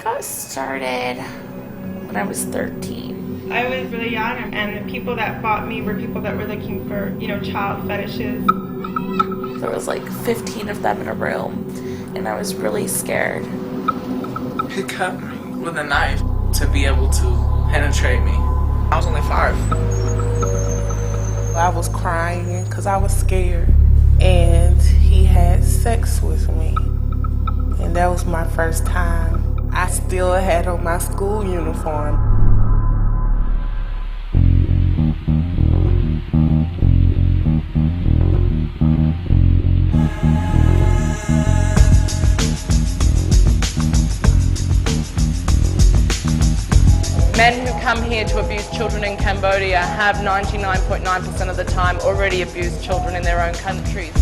got started when I was 13. I was really young, and the people that fought me were people that were looking for, child fetishes. There was like 15 of them in a room, and I was really scared. He cut me with a knife to be able to penetrate me. I was only 5. I was crying because I was scared, and he had sex with me, and that was my first time. I still had on my school uniform. Men who come here to abuse children in Cambodia have 99.9% of the time already abused children in their own countries.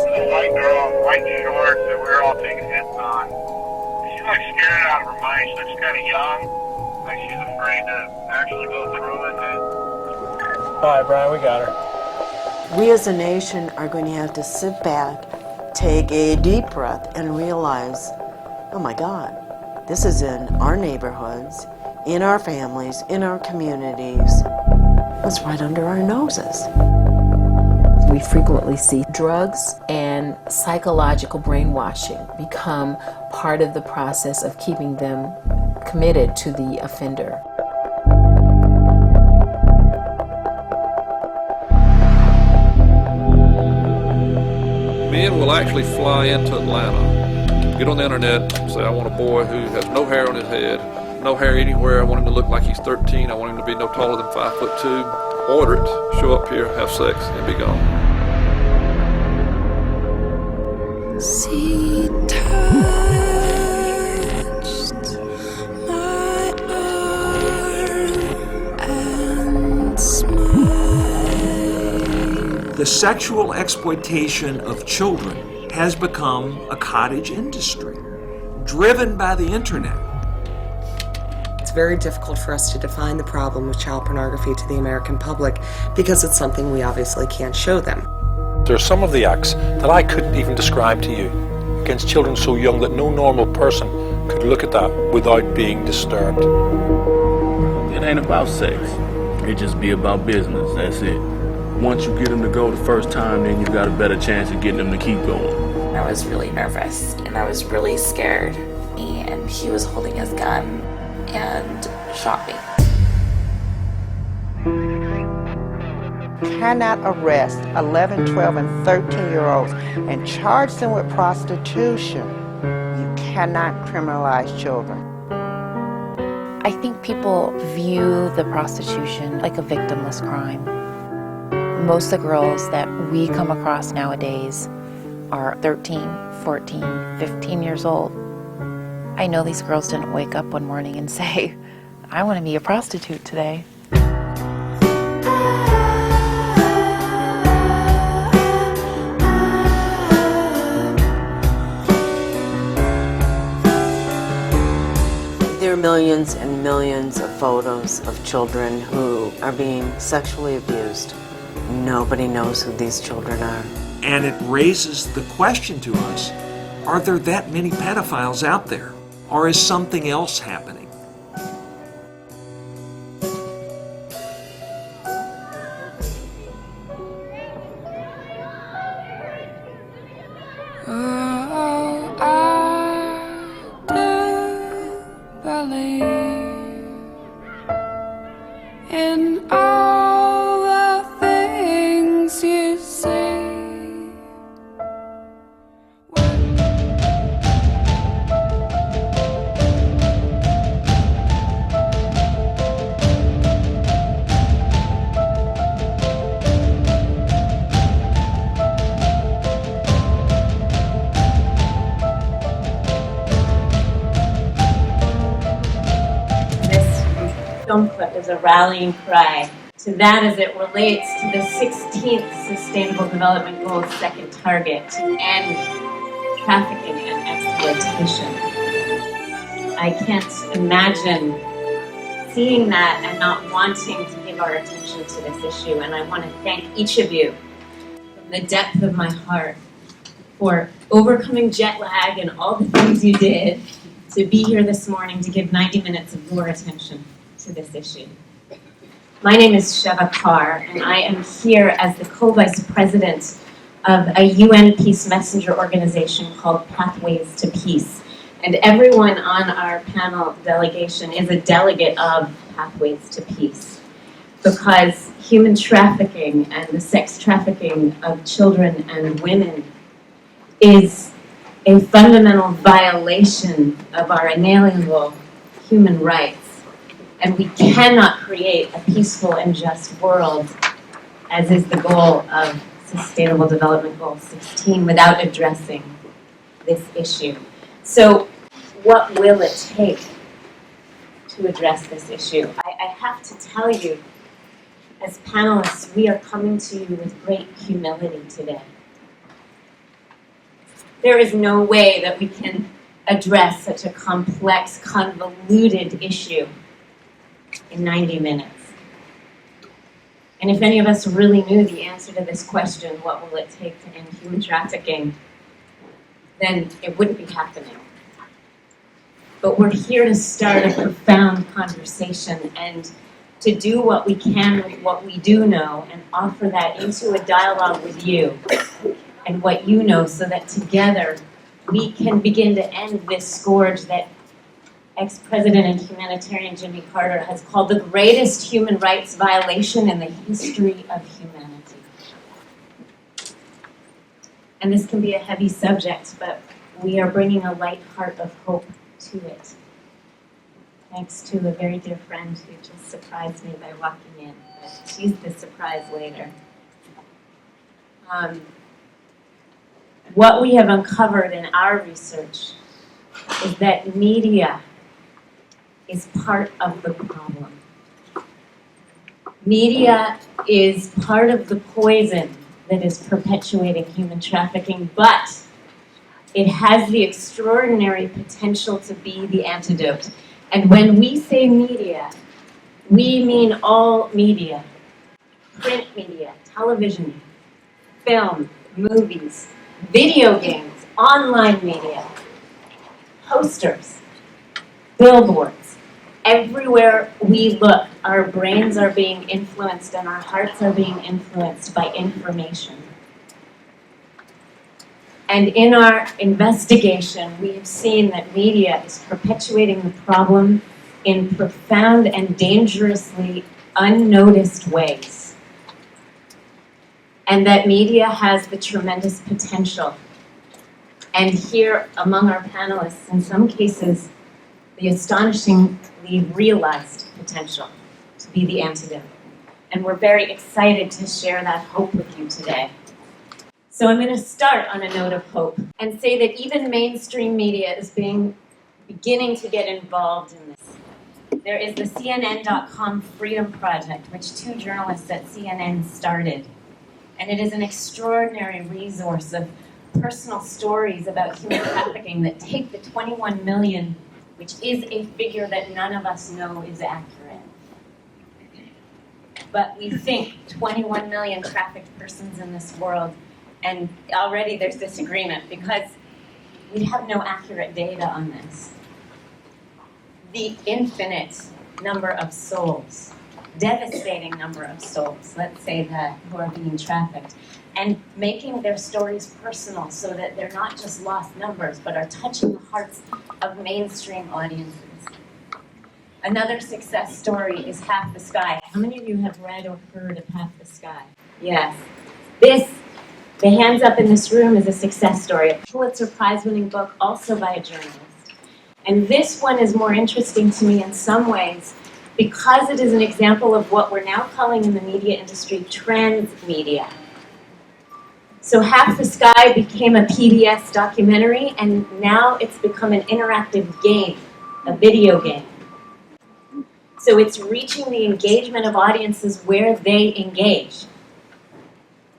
A white girl in white shorts that we were all taking hits on. She's like scared out of her mind. She looks kind of young, like she's afraid to actually go through with it. All right, Brian, we got her. We as a nation are going to have to sit back, take a deep breath, and realize, oh my God, this is in our neighborhoods, in our families, in our communities. It's right under our noses. We frequently see drugs and psychological brainwashing become part of the process of keeping them committed to the offender. Men will actually fly into Atlanta, get on the internet, say I want a boy who has no hair on his head, no hair anywhere, I want him to look like he's 13, I want him to be no taller than 5'2", order it, show up here, have sex, and be gone. She touched my arm and smiled. The sexual exploitation of children has become a cottage industry, driven by the internet. It's very difficult for us to define the problem of child pornography to the American public because it's something we obviously can't show them. There are some of the acts that I couldn't even describe to you against children so young that no normal person could look at that without being disturbed. It ain't about sex. It just be about business, that's it. Once you get them to go the first time, then you got a better chance of getting them to keep going. I was really nervous, and I was really scared, and he was holding his gun and shot me. Cannot arrest 11, 12, and 13-year-olds and charge them with prostitution. You cannot criminalize children. I think people view the prostitution like a victimless crime. Most of the girls that we come across nowadays are 13, 14, 15 years old. I know these girls didn't wake up one morning and say, I want to be a prostitute today. There are millions and millions of photos of children who are being sexually abused. Nobody knows who these children are. And it raises the question to us, are there that many pedophiles out there? Or is something else happening? In all the things you say. Film clip is a rallying cry to that as it relates to the 16th Sustainable Development Goal's second target, to end trafficking and exploitation. I can't imagine seeing that and not wanting to give our attention to this issue. And I want to thank each of you from the depth of my heart for overcoming jet lag and all the things you did to be here this morning to give 90 minutes of your attention to this issue. My name is Sheva Carr, and I am here as the co-vice president of a UN Peace Messenger organization called Pathways to Peace. And everyone on our panel delegation is a delegate of Pathways to Peace, because human trafficking and the sex trafficking of children and women is a fundamental violation of our inalienable human rights. And we cannot create a peaceful and just world, as is the goal of Sustainable Development Goal 16, without addressing this issue. So what will it take to address this issue? I have to tell you, as panelists, we are coming to you with great humility today. There is no way that we can address such a complex, convoluted issue in 90 minutes. And if any of us really knew the answer to this question, what will it take to end human trafficking, then it wouldn't be happening. But we're here to start a profound conversation and to do what we can with what we do know and offer that into a dialogue with you and what you know, so that together we can begin to end this scourge that ex-president and humanitarian Jimmy Carter has called the greatest human rights violation in the history of humanity. And this can be a heavy subject, but we are bringing a light heart of hope to it. Thanks to a very dear friend who just surprised me by walking in, but she's the surprise later. What we have uncovered in our research is that media is part of the problem. Media is part of the poison that is perpetuating human trafficking, but it has the extraordinary potential to be the antidote. And when we say media, we mean all media. Print media, television, film, movies, video games, online media, posters, billboards. Everywhere we look, our brains are being influenced and our hearts are being influenced by information. And in our investigation, we have seen that media is perpetuating the problem in profound and dangerously unnoticed ways. And that media has the tremendous potential. And here among our panelists, in some cases, the astonishingly realized potential to be the antidote. And we're very excited to share that hope with you today. So I'm going to start on a note of hope and say that even mainstream media is beginning to get involved in this. There is the CNN.com Freedom Project, which 2 journalists at CNN started. And it is an extraordinary resource of personal stories about human trafficking that take the 21 million, which is a figure that none of us know is accurate. But we think 21 million trafficked persons in this world, and already there's disagreement because we have no accurate data on this. The infinite number of souls, devastating number of souls, let's say that, who are being trafficked, and making their stories personal so that they're not just lost numbers, but are touching the hearts of mainstream audiences. Another success story is Half the Sky. How many of you have read or heard of Half the Sky? Yes. The hands up in this room is a success story, a Pulitzer Prize-winning book, also by a journalist. And this one is more interesting to me in some ways because it is an example of what we're now calling in the media industry transmedia. So Half the Sky became a PBS documentary, and now it's become an interactive game, a video game. So it's reaching the engagement of audiences where they engage.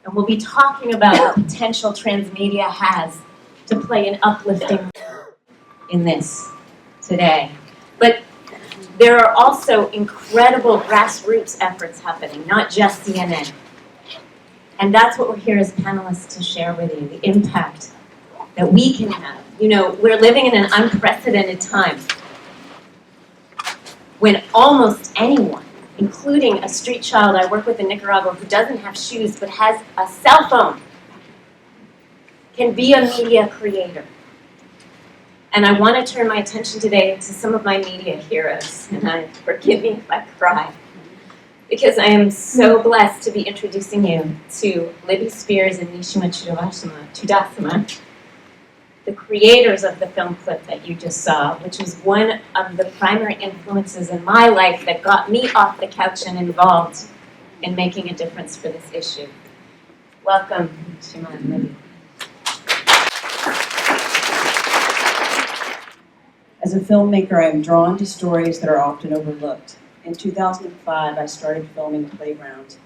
And we'll be talking about the potential transmedia has to play an uplifting in this today. But There are also incredible grassroots efforts happening, not just CNN. And that's what we're here as panelists to share with you, the impact that we can have. You know, we're living in an unprecedented time when almost anyone, including a street child I work with in Nicaragua who doesn't have shoes but has a cell phone, can be a media creator. And I want to turn my attention today to some of my media heroes, and forgive me if I cry, because I am so blessed to be introducing you to Libby Spears and Nishima Chudasama, the creators of the film clip that you just saw, which was one of the primary influences in my life that got me off the couch and involved in making a difference for this issue. Welcome, Nishima and Libby. As a filmmaker, I am drawn to stories that are often overlooked. In 2005, I started filming Playground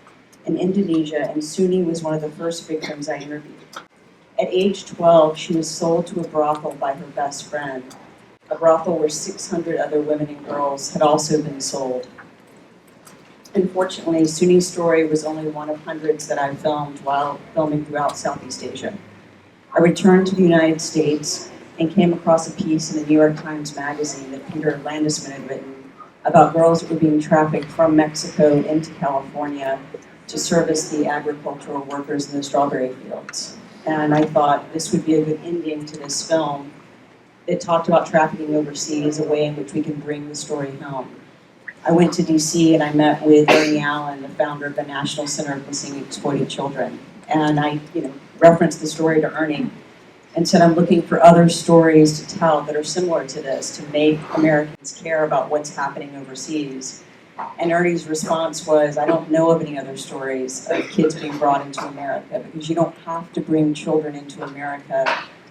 in Indonesia, and Suni was one of the first victims I interviewed. At age 12, she was sold to a brothel by her best friend, a brothel where 600 other women and girls had also been sold. Unfortunately, Suni's story was only one of hundreds that I filmed while filming throughout Southeast Asia. I returned to the United States and came across a piece in the New York Times Magazine that Peter Landesman had written about girls that were being trafficked from Mexico into California to service the agricultural workers in the strawberry fields. And I thought this would be a good ending to this film. It talked about trafficking overseas, a way in which we can bring the story home. I went to DC and I met with Ernie Allen, the founder of the National Center of Missing and Exploited Children. And I referenced the story to Ernie and said, I'm looking for other stories to tell that are similar to this, to make Americans care about what's happening overseas. And Ernie's response was, I don't know of any other stories of kids being brought into America, because you don't have to bring children into America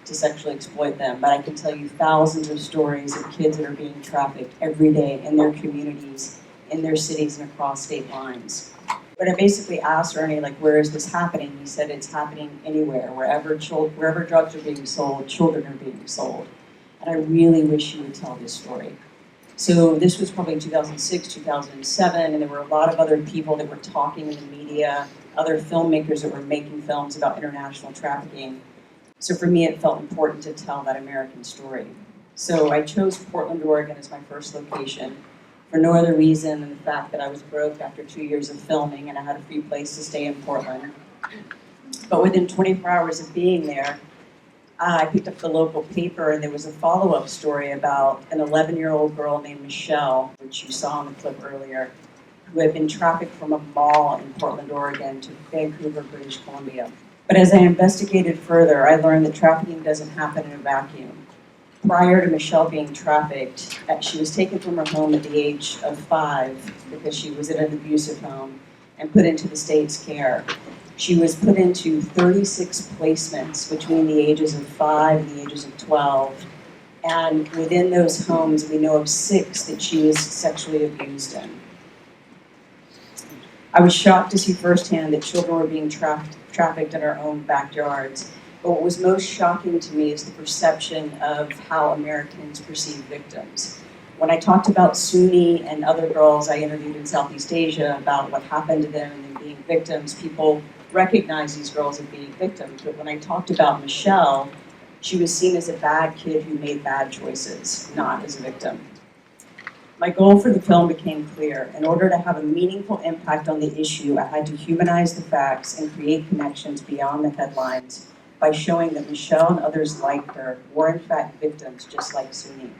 to sexually exploit them. But I can tell you thousands of stories of kids that are being trafficked every day in their communities, in their cities, and across state lines. But I basically asked Ernie, where is this happening? He said it's happening anywhere. Wherever drugs are being sold, children are being sold. And I really wish you would tell this story. So this was probably 2006, 2007, and there were a lot of other people that were talking in the media, other filmmakers that were making films about international trafficking. So for me, it felt important to tell that American story. So I chose Portland, Oregon as my first location for no other reason than the fact that I was broke after 2 years of filming and I had a free place to stay in Portland. But within 24 hours of being there, I picked up the local paper and there was a follow-up story about an 11-year-old girl named Michelle, which you saw in the clip earlier, who had been trafficked from a mall in Portland, Oregon to Vancouver, British Columbia. But as I investigated further, I learned that trafficking doesn't happen in a vacuum. Prior to Michelle being trafficked, she was taken from her home at the age of 5 because she was in an abusive home and put into the state's care. She was put into 36 placements between the ages of 5 and the ages of 12. And within those homes, we know of 6 that she was sexually abused in. I was shocked to see firsthand that children were being trafficked in our own backyards. But what was most shocking to me is the perception of how Americans perceive victims. When I talked about Suni and other girls I interviewed in Southeast Asia about what happened to them and them being victims, people recognize these girls as being victims. But when I talked about Michelle, she was seen as a bad kid who made bad choices, not as a victim. My goal for the film became clear. In order to have a meaningful impact on the issue, I had to humanize the facts and create connections beyond the headlines by showing that Michelle and others like her were in fact victims just like Suni.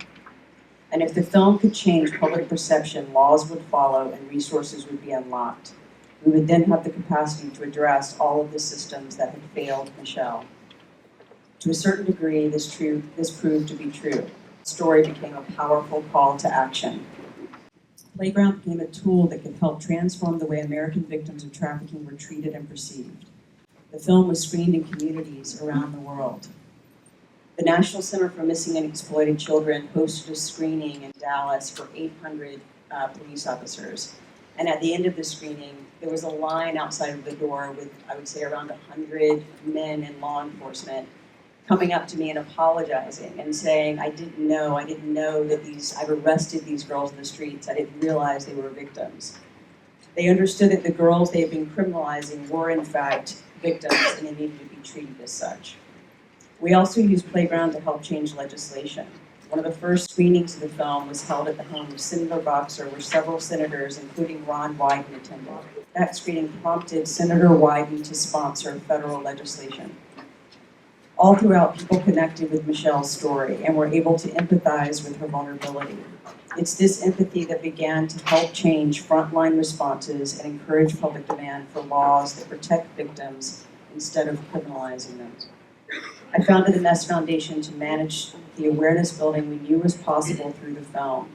And if the film could change public perception, laws would follow and resources would be unlocked. We would then have the capacity to address all of the systems that had failed Michelle. To a certain degree, this proved to be true. The story became a powerful call to action. Playground became a tool that could help transform the way American victims of trafficking were treated and perceived. The film was screened in communities around the world. The National Center for Missing and Exploited Children hosted a screening in Dallas for 800 police officers. And at the end of the screening, there was a line outside of the door with, I would say, around 100 men in law enforcement coming up to me and apologizing and saying, I didn't know that I've arrested these girls in the streets. I didn't realize they were victims. They understood that the girls they had been criminalizing were in fact victims and they needed to be treated as such. We also used Playground to help change legislation. One of the first screenings of the film was held at the home of Senator Boxer, where several senators, including Ron Wyden, attended. That screening prompted Senator Wyden to sponsor federal legislation. All throughout, people connected with Michelle's story and were able to empathize with her vulnerability. It's this empathy that began to help change frontline responses and encourage public demand for laws that protect victims instead of criminalizing them. I founded the Nest Foundation to manage the awareness building we knew was possible through the film,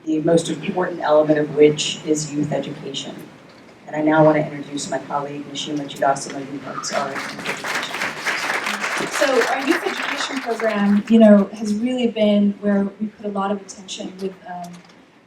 the most important element of which is youth education. And I now want to introduce my colleague, Nishima Chidasama, who runs our youth education. So our youth education program, has really been where we put a lot of attention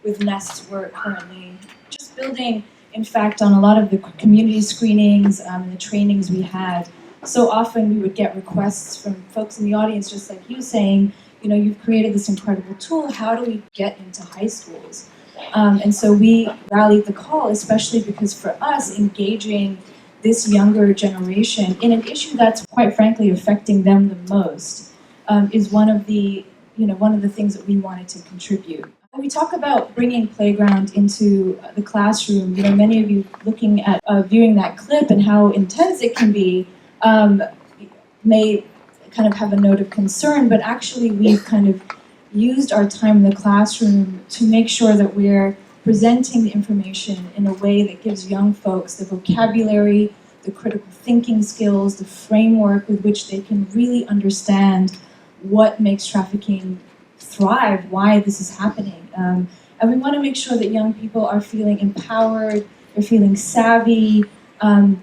with Nest's work currently. Just building, in fact, on a lot of the community screenings and the trainings we had. So often we would get requests from folks in the audience, just like you, saying, you've created this incredible tool. How do we get into high schools? And so we rallied the call, especially because for us, engaging this younger generation in an issue that's quite frankly affecting them the most is one of the things that we wanted to contribute. When we talk about bringing Playground into the classroom, many of you looking at viewing that clip and how intense it can be may kind of have a note of concern, but actually we've kind of used our time in the classroom to make sure that we're presenting the information in a way that gives young folks the vocabulary, the critical thinking skills, the framework with which they can really understand what makes trafficking thrive, why this is happening. And we want to make sure that young people are feeling empowered, they're feeling savvy, and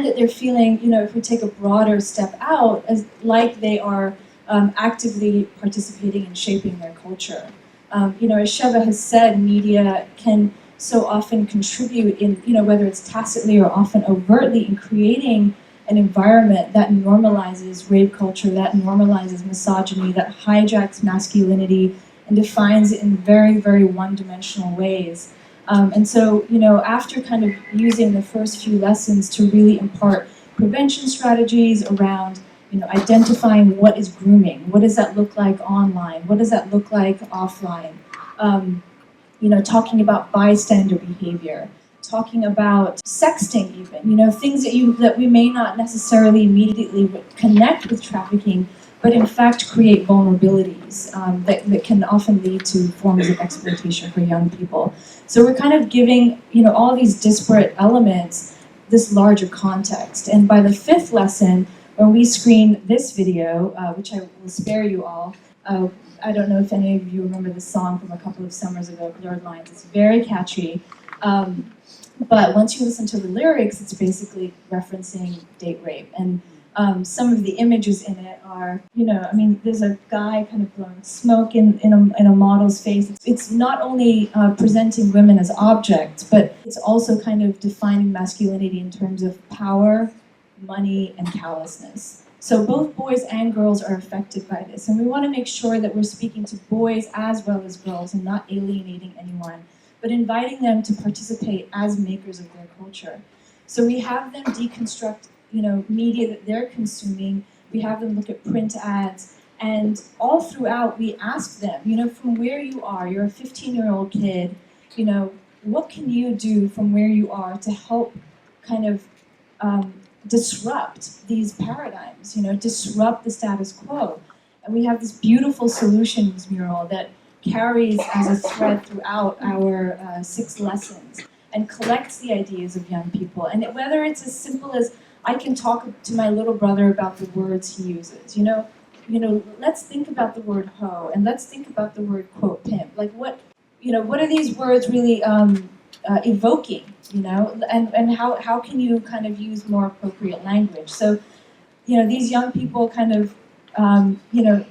that they're feeling, if we take a broader step out, as like they are actively participating in shaping their culture. As Sheva has said, media can so often contribute in, whether it's tacitly or often overtly, in creating an environment that normalizes rape culture, that normalizes misogyny, that hijacks masculinity and defines it in very, very one-dimensional ways. And so, after kind of using the first few lessons to really impart prevention strategies around, identifying what is grooming, what does that look like online, what does that look like offline, talking about bystander behavior, talking about sexting even, things that we may not necessarily immediately connect with trafficking, but in fact create vulnerabilities that can often lead to forms of exploitation for young people. So we're kind of giving, all these disparate elements this larger context. And by the fifth lesson, when we screen this video, which I will spare you all, I don't know if any of you remember this song from a couple of summers ago, Blurred Lines. It's very catchy. But once you listen to the lyrics, it's basically referencing date rape. And some of the images in it are, there's a guy kind of blowing smoke in a model's face. It's not only presenting women as objects, but it's also kind of defining masculinity in terms of power, money, and callousness. So both boys and girls are affected by this. And we want to make sure that we're speaking to boys as well as girls and not alienating anyone, but inviting them to participate as makers of their culture. So we have them deconstruct media that they're consuming. We have them look at print ads, and all throughout we ask them, from where you are, you're a 15-year-old kid, what can you do from where you are to help kind of disrupt these paradigms, disrupt the status quo. And we have this beautiful solutions mural that carries as a thread throughout our 6 lessons and collects the ideas of young people. And whether it's as simple as I can talk to my little brother about the words he uses. Let's think about the word hoe, and let's think about the word quote pimp. Like what are these words really evoking? And how can you kind of use more appropriate language? So, these young people kind of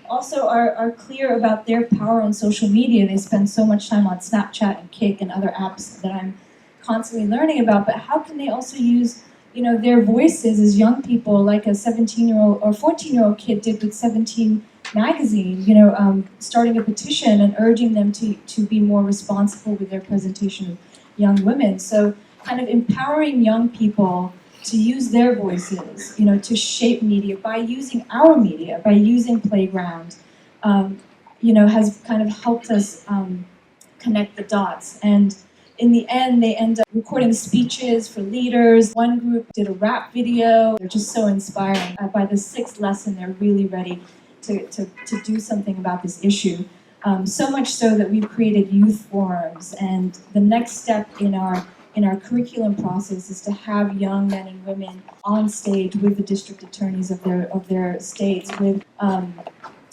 also are clear about their power on social media. They spend so much time on Snapchat and Kik and other apps that I'm constantly learning about. But how can they also use you know, their voices as young people, like a 17-year-old or 14-year-old kid did with 17 magazine, you know, starting a petition and urging them to be more responsible with their presentation of young women. So kind of empowering young people to use their voices, you know, to shape media by using our media, by using Playground, you know, has kind of helped us connect the dots. And in the end, they end up recording speeches for leaders. One group did a rap video. They're just so inspiring. By the 6th lesson, they're really ready to do something about this issue. So much so that we've created youth forums. And the next step in our curriculum process is to have young men and women on stage with the district attorneys of their states,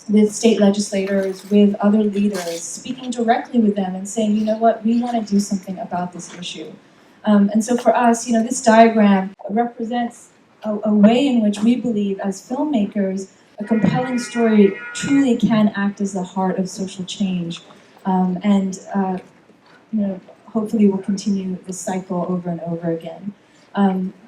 with state legislators, with other leaders, speaking directly with them and saying, you know what, we want to do something about this issue. And so for us, you know, this diagram represents a way in which we believe as filmmakers, a compelling story truly can act as the heart of social change. You know, hopefully we'll continue this cycle over and over again.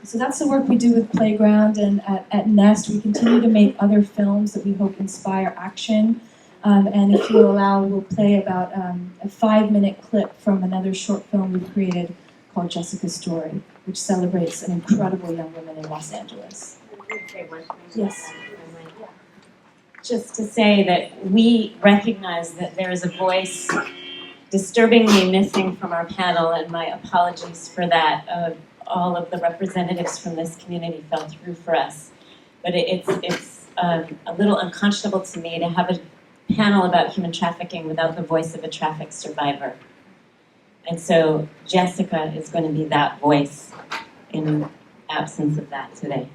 So that's the work we do with Playground, and at Nest we continue to make other films that we hope inspire action. And if you'll allow, we'll play about a 5-minute clip from another short film we've created called Jessica's Story, which celebrates an incredible young woman in Los Angeles. Yes. Just to say that we recognize that there is a voice disturbingly missing from our panel, and my apologies for that. All of the representatives from this community fell through for us. But it's a little unconscionable to me to have a panel about human trafficking without the voice of a trafficked survivor. And so Jessica is going to be that voice in absence of that today.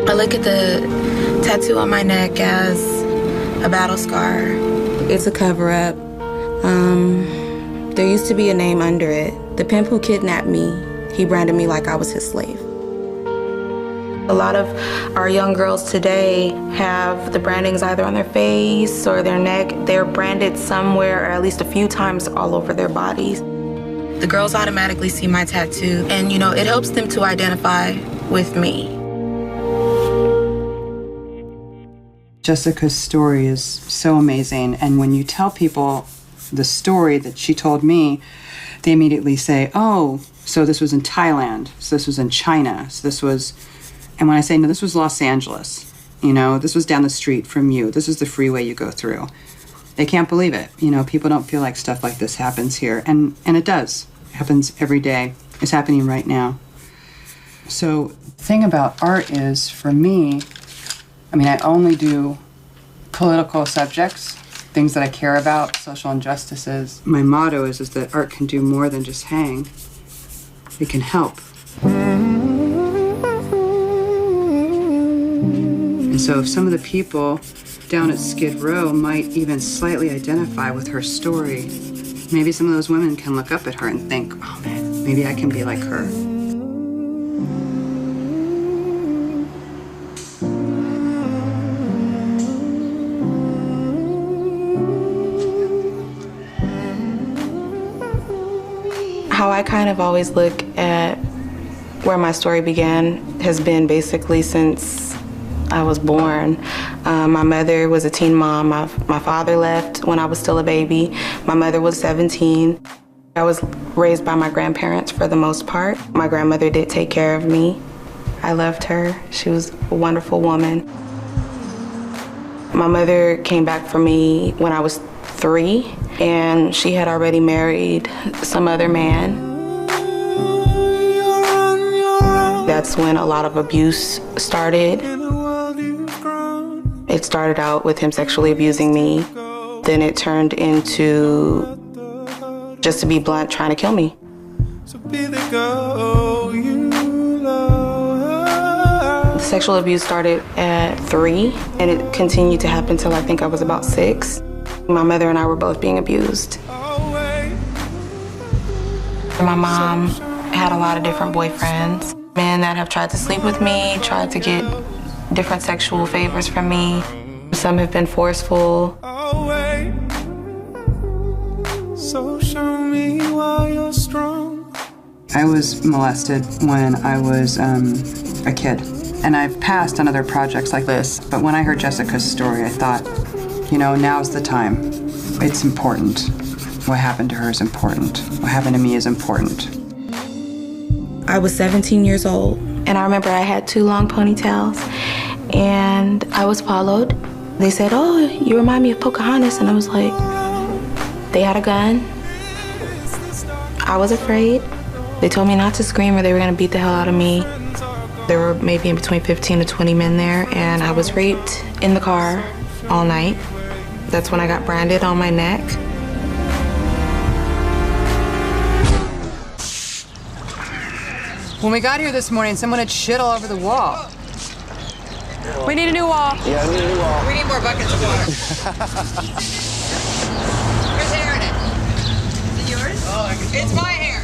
I look at the tattoo on my neck as a battle scar. It's a cover-up. There used to be a name under it. The pimp who kidnapped me, he branded me like I was his slave. A lot of our young girls today have the brandings either on their face or their neck. They're branded somewhere, or at least a few times, all over their bodies. The girls automatically see my tattoo, and you know, it helps them to identify with me. Jessica's story is so amazing, and when you tell people the story that she told me, they immediately say, oh, so this was in Thailand, so this was in China, so this was, and when I say, no, this was Los Angeles, you know, this was down the street from you, this is the freeway you go through. They can't believe it. You know, people don't feel like stuff like this happens here, and it does. It happens every day. It's happening right now. So the thing about art is, for me, I mean, I only do political subjects, things that I care about, social injustices. My motto is that art can do more than just hang. It can help. And so if some of the people down at Skid Row might even slightly identify with her story, maybe some of those women can look up at her and think, oh man, maybe I can be like her. How I kind of always look at where my story began has been basically since I was born. My mother was a teen mom. My father left when I was still a baby. My mother was 17. I was raised by my grandparents for the most part. My grandmother did take care of me. I loved her. She was a wonderful woman. My mother came back for me when I was 3, and she had already married some other man. That's when a lot of abuse started. It started out with him sexually abusing me. Then it turned into, just to be blunt, trying to kill me. So be the girl you love. Sexual abuse started at 3, and it continued to happen till I think I was about 6. My mother and I were both being abused. My mom had a lot of different boyfriends. Men that have tried to sleep with me, tried to get different sexual favors from me. Some have been forceful. So show me why you're strong. I was molested when I was a kid, and I've passed on other projects like this, but when I heard Jessica's story, I thought, you know, now's the time. It's important. What happened to her is important. What happened to me is important. I was 17 years old, and I remember I had 2 long ponytails, and I was followed. They said, "Oh, you remind me of Pocahontas," and I was like, they had a gun. I was afraid. They told me not to scream or they were gonna beat the hell out of me. There were maybe in between 15 to 20 men there, and I was raped in the car all night. That's when I got branded on my neck. When we got here this morning, someone had shit all over the wall. We need a new wall. Yeah, we need a new wall. We need more buckets of water. Whose hair in it? Is it yours? It's my hair.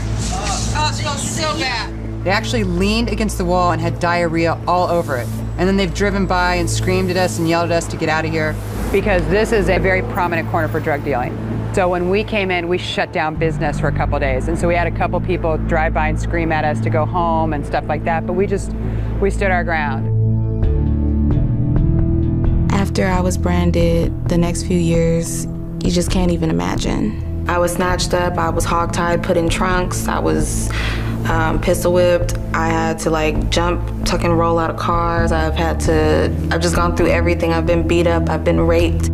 Oh, it smells so bad. They actually leaned against the wall and had diarrhea all over it. And then they've driven by and screamed at us and yelled at us to get out of here. Because this is a very prominent corner for drug dealing. So when we came in, we shut down business for a couple days. And so we had a couple people drive by and scream at us to go home and stuff like that. But we stood our ground. After I was branded, the next few years, you just can't even imagine. I was snatched up, I was hogtied, put in trunks, I was pistol whipped. I had to like jump, tuck and roll out of cars. I've just gone through everything. I've been beat up, I've been raped.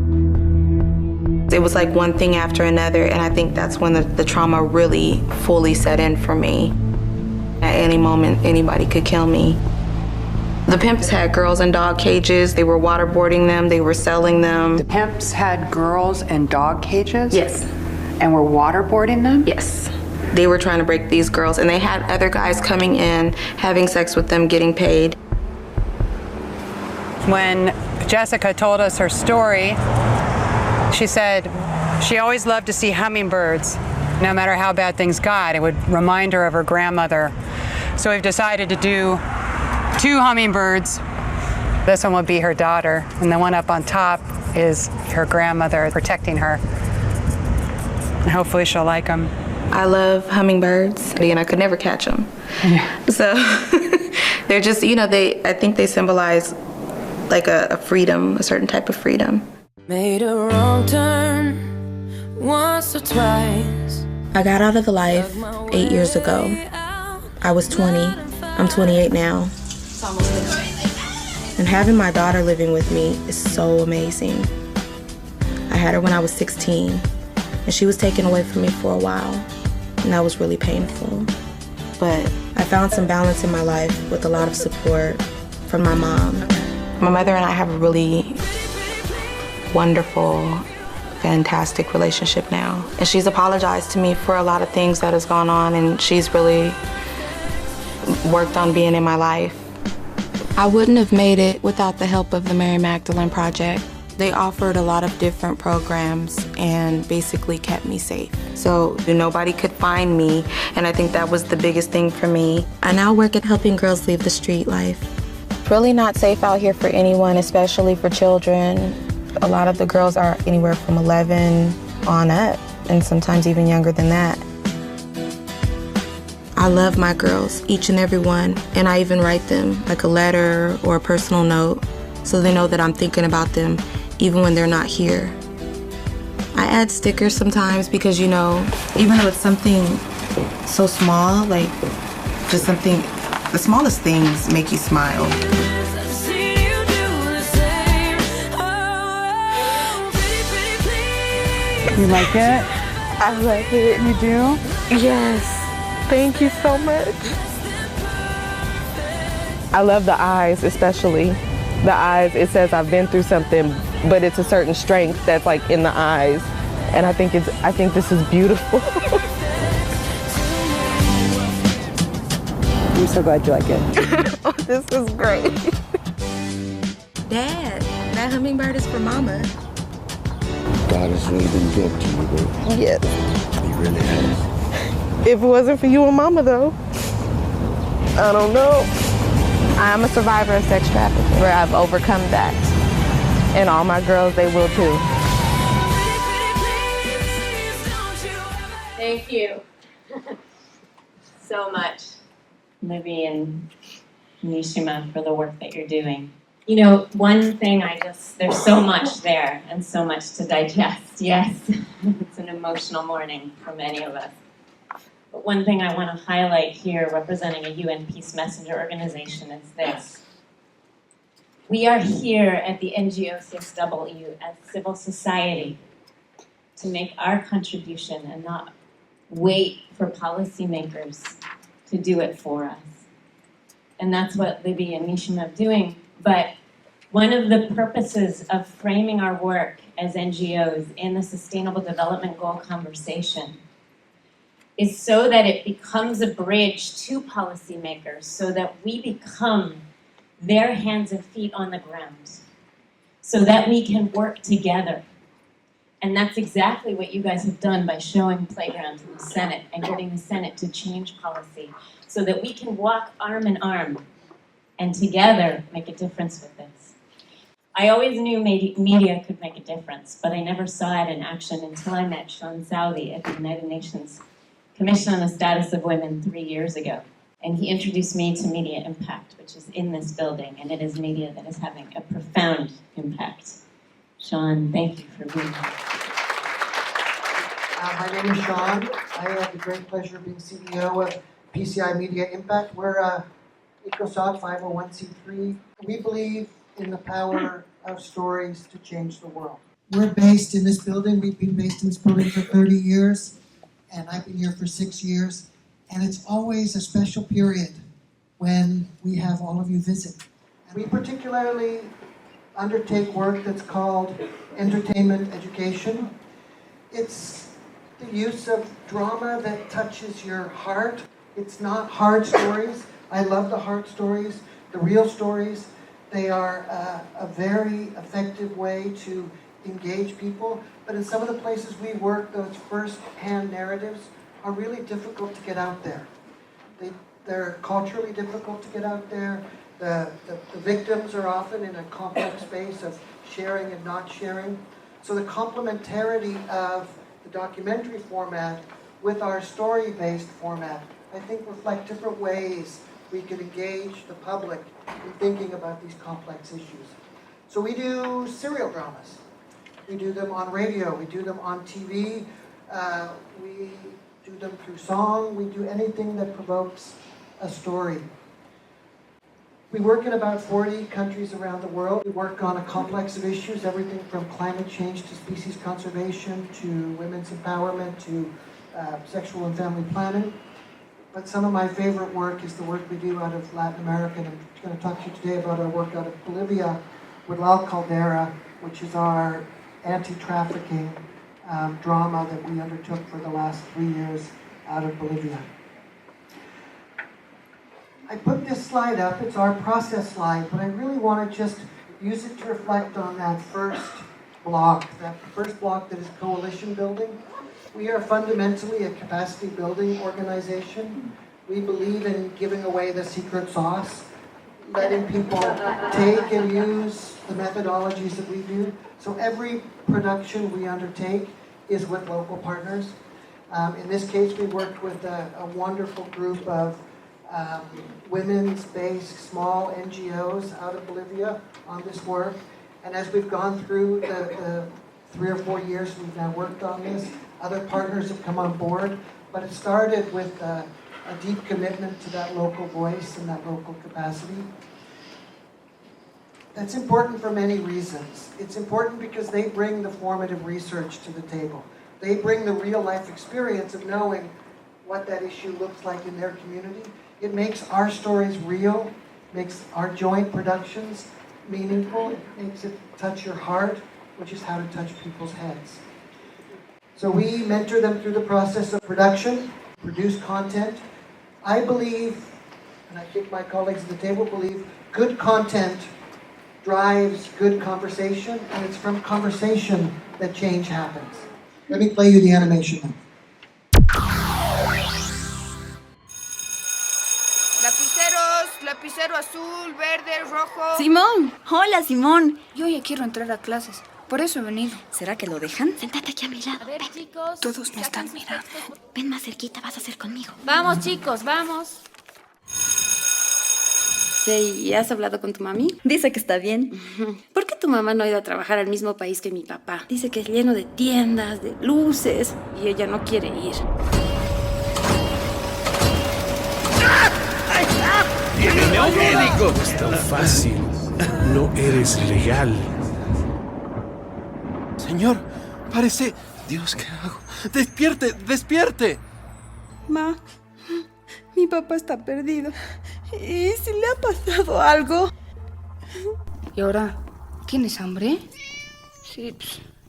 It was like one thing after another, and I think that's when the trauma really fully set in for me. At any moment, anybody could kill me. The pimps had girls in dog cages. They were waterboarding them, they were selling them. The pimps had girls in dog cages? Yes. And were waterboarding them? Yes. They were trying to break these girls, and they had other guys coming in, having sex with them, getting paid. When Jessica told us her story, she said she always loved to see hummingbirds. No matter how bad things got, it would remind her of her grandmother. So we've decided to do 2 hummingbirds. This one will be her daughter, and the one up on top is her grandmother protecting her. And hopefully she'll like them. I love hummingbirds, and I could never catch them. Yeah. So they're just, you know, I think they symbolize like a freedom, a certain type of freedom. Made a wrong turn once or twice. I got out of the life 8 years ago. I was 20. I'm 28 now. And having my daughter living with me is so amazing. I had her when I was 16, and she was taken away from me for a while, and that was really painful. But I found some balance in my life with a lot of support from my mom. My mother and I have a really wonderful, fantastic relationship now. And she's apologized to me for a lot of things that has gone on, and she's really worked on being in my life. I wouldn't have made it without the help of the Mary Magdalene Project. They offered a lot of different programs and basically kept me safe. So nobody could find me, and I think that was the biggest thing for me. I now work at helping girls leave the street life. It's really not safe out here for anyone, especially for children. A lot of the girls are anywhere from 11 on up, and sometimes even younger than that. I love my girls, each and every one, and I even write them like a letter or a personal note so they know that I'm thinking about them even when they're not here. I add stickers sometimes because, you know, even though it's something so small, like just something, the smallest things make you smile. You like it? I like it. You do? Yes. Thank you so much. I love the eyes, especially. The eyes, it says I've been through something, but it's a certain strength that's like in the eyes. And I think this is beautiful. I'm so glad you like it. Oh, this is great. Dad, that hummingbird is for Mama. God has really been good to you, baby. Yes. He really has. If it wasn't for you and Mama, though, I don't know. I'm a survivor of sex trafficking, where I've overcome that. And all my girls, they will too. Thank you so much, Libby and Nishima, for the work that you're doing. You know, one thing there's so much there and so much to digest. Yes, it's an emotional morning for many of us. But one thing I want to highlight here, representing a UN Peace Messenger organization, is this. We are here at the NGO-CSW as civil society to make our contribution and not wait for policymakers to do it for us. And that's what Libby and Nishima are doing. But one of the purposes of framing our work as NGOs in the Sustainable Development Goal conversation is so that it becomes a bridge to policymakers, so that we become their hands and feet on the ground, so that we can work together. And that's exactly what you guys have done by showing Playground in the Senate and getting the Senate to change policy, so that we can walk arm in arm and together make a difference with this. I always knew media could make a difference, but I never saw it in action until I met Sean Southey at the United Nations Commission on the Status of Women 3 years ago. And he introduced me to Media Impact, which is in this building, and it is media that is having a profound impact. Sean, thank you for being here. My name is Sean. I have the great pleasure of being CEO of PCI Media Impact. We're a ECOSOC 501c3. We believe in the power of stories to change the world. We're based in this building. We've been based in this building for 30 years, and I've been here for 6 years. And it's always a special period when we have all of you visit. And we particularly undertake work that's called entertainment education. It's the use of drama that touches your heart. It's not hard stories. I love the hard stories, the real stories. They are a very effective way to engage people. But in some of the places we work, those first-hand narratives are really difficult to get out there. They're culturally difficult to get out there. The victims are often in a complex space of sharing and not sharing. So the complementarity of the documentary format with our story-based format, I think, reflect different ways we can engage the public in thinking about these complex issues. So we do serial dramas. We do them on radio. We do them on TV. We do them through song. We do anything that provokes a story. We work in about 40 countries around the world. We work on a complex of issues, everything from climate change to species conservation to women's empowerment to sexual and family planning. But some of my favorite work is the work we do out of Latin America. And I'm going to talk to you today about our work out of Bolivia with La Caldera, which is our anti-trafficking drama that we undertook for the last 3 years out of Bolivia. I put this slide up, it's our process slide, but I really want to just use it to reflect on that first block that is coalition building. We are fundamentally a capacity building organization. We believe in giving away the secret sauce, letting people take and use the methodologies that we do. So every production we undertake is with local partners. In this case, we worked with a wonderful group of women's-based small NGOs out of Bolivia on this work. And as we've gone through the 3 or 4 years we've now worked on this, other partners have come on board. But it started with a deep commitment to that local voice and that local capacity. That's important for many reasons. It's important because they bring the formative research to the table. They bring the real-life experience of knowing what that issue looks like in their community. It makes our stories real, makes our joint productions meaningful, it makes it touch your heart, which is how to touch people's heads. So we mentor them through the process of production, produce content. I believe, and I think my colleagues at the table believe, good content drives good conversation, and it's from conversation that change happens. Let me play you the animation now. Lapicero azul, verde, rojo. Simón, hola Simón. Yo ya quiero entrar a clases, por eso he venido. ¿Será que lo dejan? Sentate aquí a mi lado. A ver, chicos. Todos me están mirando. Ven más cerquita, vas a hacer conmigo. Vamos, chicos, vamos. Sí, ¿y has hablado con tu mami? Dice que está bien. ¿Por qué tu mamá no ha ido a trabajar al mismo país que mi papá? Dice que es lleno de tiendas, de luces, y ella no quiere ir. ¡Médico! No es tan fácil. No eres legal. Señor, parece... Dios, ¿qué hago? ¡Despierte! ¡Despierte! Ma, mi papá está perdido. ¿Y si le ha pasado algo? ¿Y ahora? ¿Tienes hambre? Sí,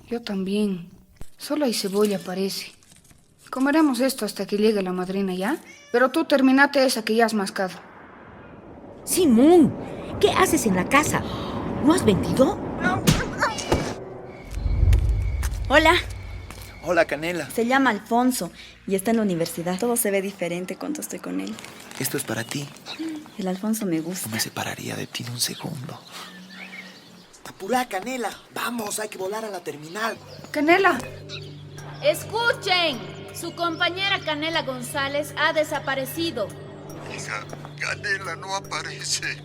yo también. Solo hay cebolla, parece. Comeremos esto hasta que llegue la madrina, ¿ya? Pero tú terminate esa que ya has mascado. Simón, ¿qué haces en la casa? ¿No has vendido? Hola. Hola, Canela. Se llama Alfonso y está en la universidad. Todo se ve diferente cuando estoy con él. Esto es para ti. El Alfonso me gusta. No me separaría de ti ni un segundo. Apurá, Canela. Vamos, hay que volar a la terminal. ¡Canela! Escuchen, su compañera Canela González ha desaparecido. Hija, Canela no aparece.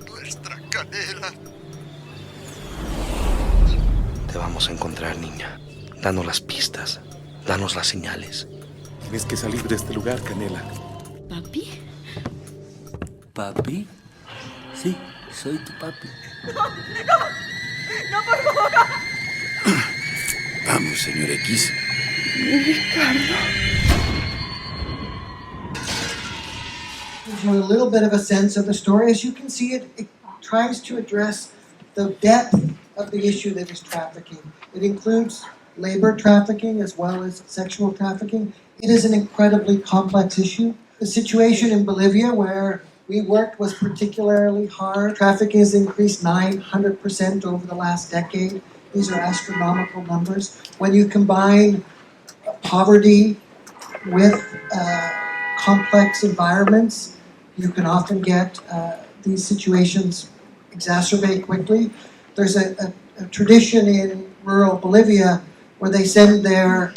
Nuestra Canela. Te vamos a encontrar, niña. Danos las pistas. Danos las señales. Tienes que salir de este lugar, Canela. ¿Papi? ¿Papi? Sí, soy tu papi. ¡No, por favor! Vamos, señor X. Ricardo. Gives you a little bit of a sense of the story. As you can see, it tries to address the depth of the issue that is trafficking. It includes labor trafficking as well as sexual trafficking. It is an incredibly complex issue. The situation in Bolivia where we worked was particularly hard. Trafficking has increased 900% over the last decade. These are astronomical numbers. When you combine poverty with complex environments, you can often get these situations exacerbate quickly. There's a tradition in rural Bolivia where they send their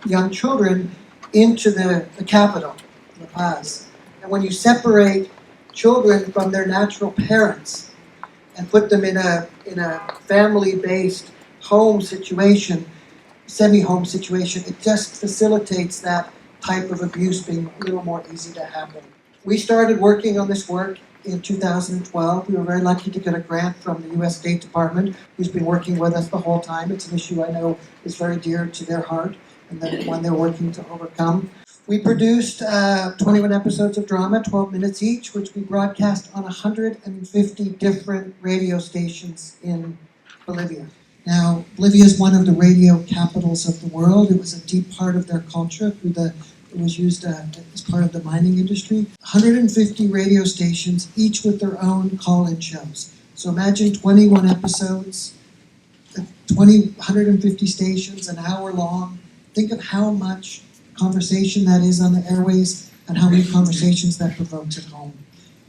young children into the capital, La Paz. And when you separate children from their natural parents and put them in a family-based home situation, semi-home situation, it just facilitates that type of abuse being a little more easy to happen. We started working on this work in 2012. We were very lucky to get a grant from the U.S. State Department, who's been working with us the whole time. It's an issue I know is very dear to their heart and that one they're working to overcome. We produced 21 episodes of drama, 12 minutes each, which we broadcast on 150 different radio stations in Bolivia. Now, Bolivia is one of the radio capitals of the world. It was a deep part of their culture. It was used as part of the mining industry. 150 radio stations, each with their own call-in shows. So imagine 21 episodes, 150 stations, an hour long. Think of how much conversation that is on the airways and how many conversations that provokes at home.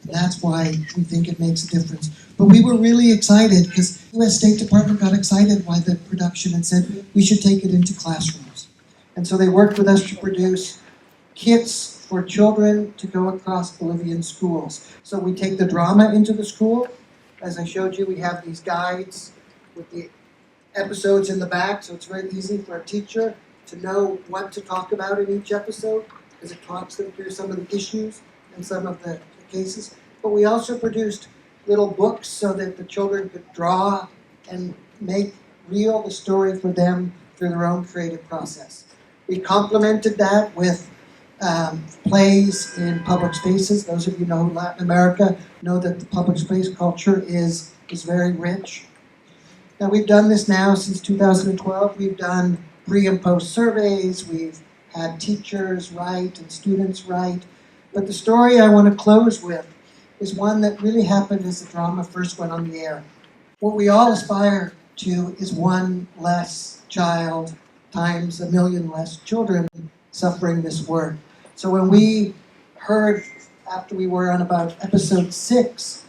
And that's why we think it makes a difference. But we were really excited because the U.S. State Department got excited by the production and said we should take it into classrooms. And so they worked with us to produce kits for children to go across Bolivian schools. So we take the drama into the school. As I showed you, we have these guides with the episodes in the back, so it's very easy for a teacher to know what to talk about in each episode, because it talks them through some of the issues and some of the cases. But we also produced little books so that the children could draw and make real the story for them through their own creative process. We complemented that with plays in public spaces. Those of you who know Latin America know that the public space culture is very rich. Now we've done this now since 2012. We've done pre and post surveys. We've had teachers write and students write. But the story I want to close with is one that really happened as the drama first went on the air. What we all aspire to is one less child times a million less children suffering this work. So when we heard, after we were on about episode 6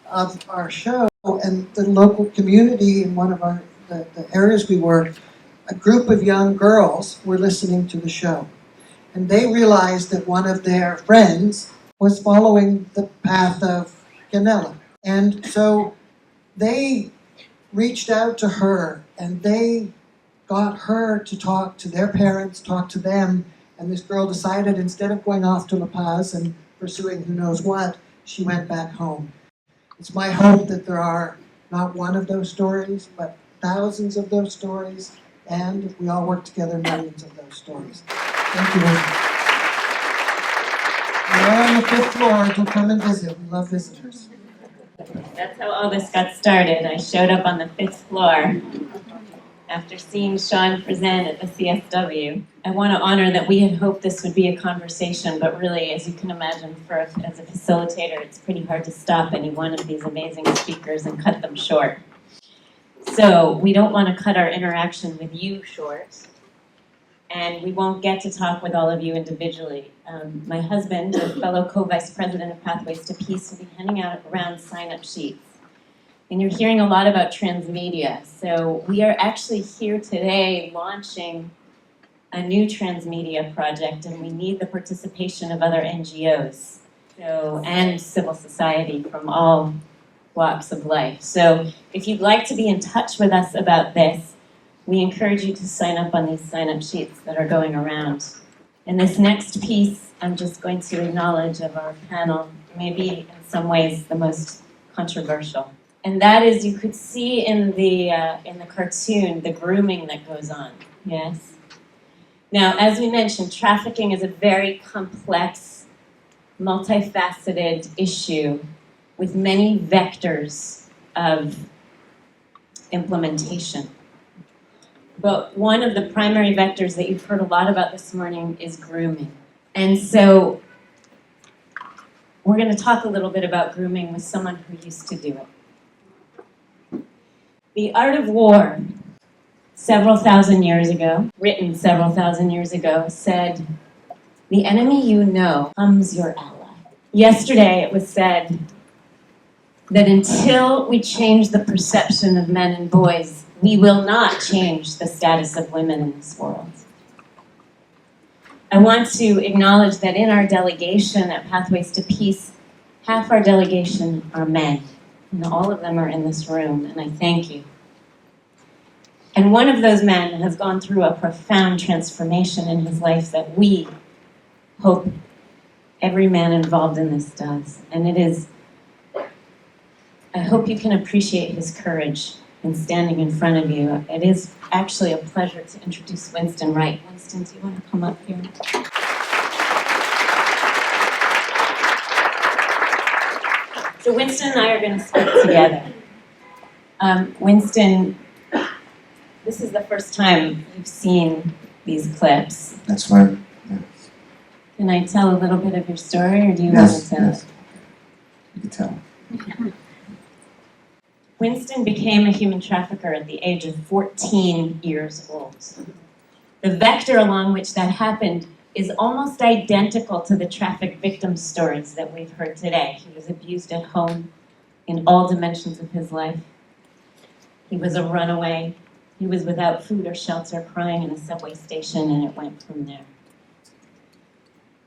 of our show, and the local community in one of the areas we work, a group of young girls were listening to the show. And they realized that one of their friends was following the path of Canela. And so they reached out to her, and they got her to talk to their parents, talk to them, and this girl decided instead of going off to La Paz and pursuing who knows what, she went back home. It's my hope that there are not one of those stories, but thousands of those stories, and if we all work together, millions of those stories. Thank you very much. We're on the 5th floor to come and visit. We love visitors. That's how all this got started. I showed up on the 5th floor after seeing Sean present at the CSW. I want to honor that we had hoped this would be a conversation, but really, as you can imagine, as a facilitator, it's pretty hard to stop any one of these amazing speakers and cut them short. So we don't want to cut our interaction with you short, and we won't get to talk with all of you individually. My husband, a fellow co-vice president of Pathways to Peace, will be handing out around sign-up sheets. And you're hearing a lot about transmedia. So we are actually here today launching a new transmedia project, and we need the participation of other NGOs and civil society from all walks of life. So if you'd like to be in touch with us about this, we encourage you to sign up on these sign-up sheets that are going around. In this next piece, I'm just going to acknowledge of our panel, maybe in some ways the most controversial. And that is, you could see in the cartoon, the grooming that goes on, yes? Now, as we mentioned, trafficking is a very complex, multifaceted issue with many vectors of implementation. But one of the primary vectors that you've heard a lot about this morning is grooming. And so we're going to talk a little bit about grooming with someone who used to do it. The Art of War, several thousand years ago, written several thousand years ago, said, "The enemy you know becomes your ally." Yesterday it was said that until we change the perception of men and boys, we will not change the status of women in this world. I want to acknowledge that in our delegation at Pathways to Peace, half our delegation are men, and all of them are in this room, and I thank you. And one of those men has gone through a profound transformation in his life that we hope every man involved in this does. And it is, I hope you can appreciate his courage in standing in front of you. It is actually a pleasure to introduce Winston Wright. Winston, do you want to come up here? So Winston and I are going to speak together. Winston, this is the first time you've seen these clips. That's right. Yeah. Can I tell a little bit of your story, or do you want to tell? Yes. You can tell. Winston became a human trafficker at the age of 14 years old. The vector along which that happened is almost identical to the traffic victim stories that we've heard today. He was abused at home in all dimensions of his life. He was a runaway. He was without food or shelter, crying in a subway station, and it went from there.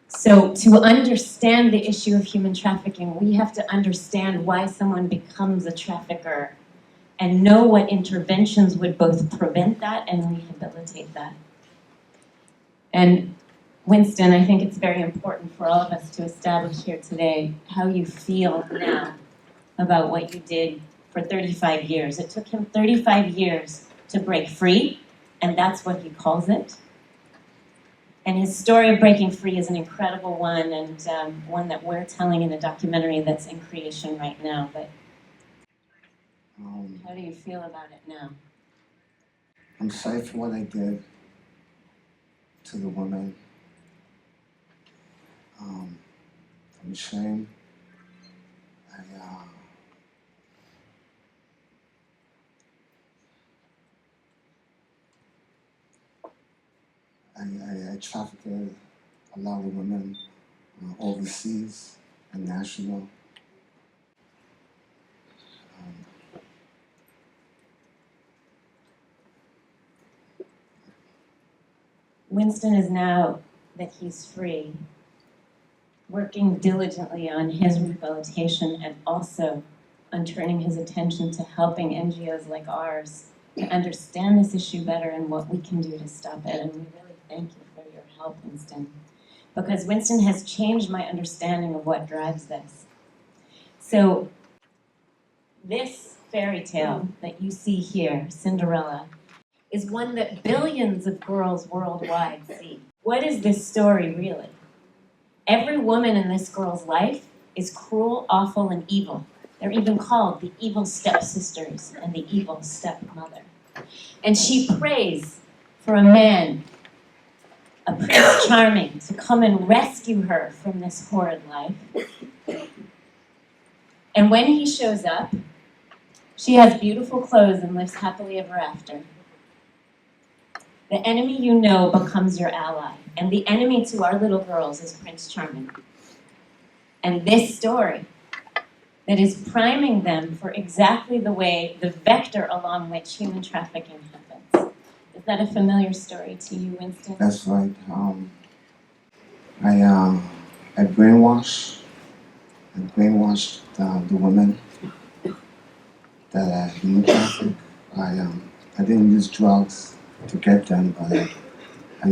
So to understand the issue of human trafficking, we have to understand why someone becomes a trafficker and know what interventions would both prevent that and rehabilitate that. And Winston, I think it's very important for all of us to establish here today how you feel now about what you did for 35 years. It took him 35 years to break free, and that's what he calls it. And his story of breaking free is an incredible one, and one that we're telling in a documentary that's in creation right now. But how do you feel about it now? I'm sorry for what I did to the women. I'm ashamed. I trafficked a lot of women overseas and national. Winston is now that he's free, working diligently on his rehabilitation and also on turning his attention to helping NGOs like ours to understand this issue better and what we can do to stop it. And we really thank you for your help, Winston, because Winston has changed my understanding of what drives this. So this fairy tale that you see here, Cinderella, is one that billions of girls worldwide see. What is this story really? Every woman in this girl's life is cruel, awful, and evil. They're even called the evil stepsisters and the evil stepmother. And she prays for a man, a Prince Charming, to come and rescue her from this horrid life. And when he shows up, she has beautiful clothes and lives happily ever after. The enemy you know becomes your ally, and the enemy to our little girls is Prince Charming. And this story that is priming them for exactly the vector along which human trafficking happens. Is that a familiar story to you, Winston? That's right. I brainwashed the women that human traffic. I didn't use drugs to get them, but I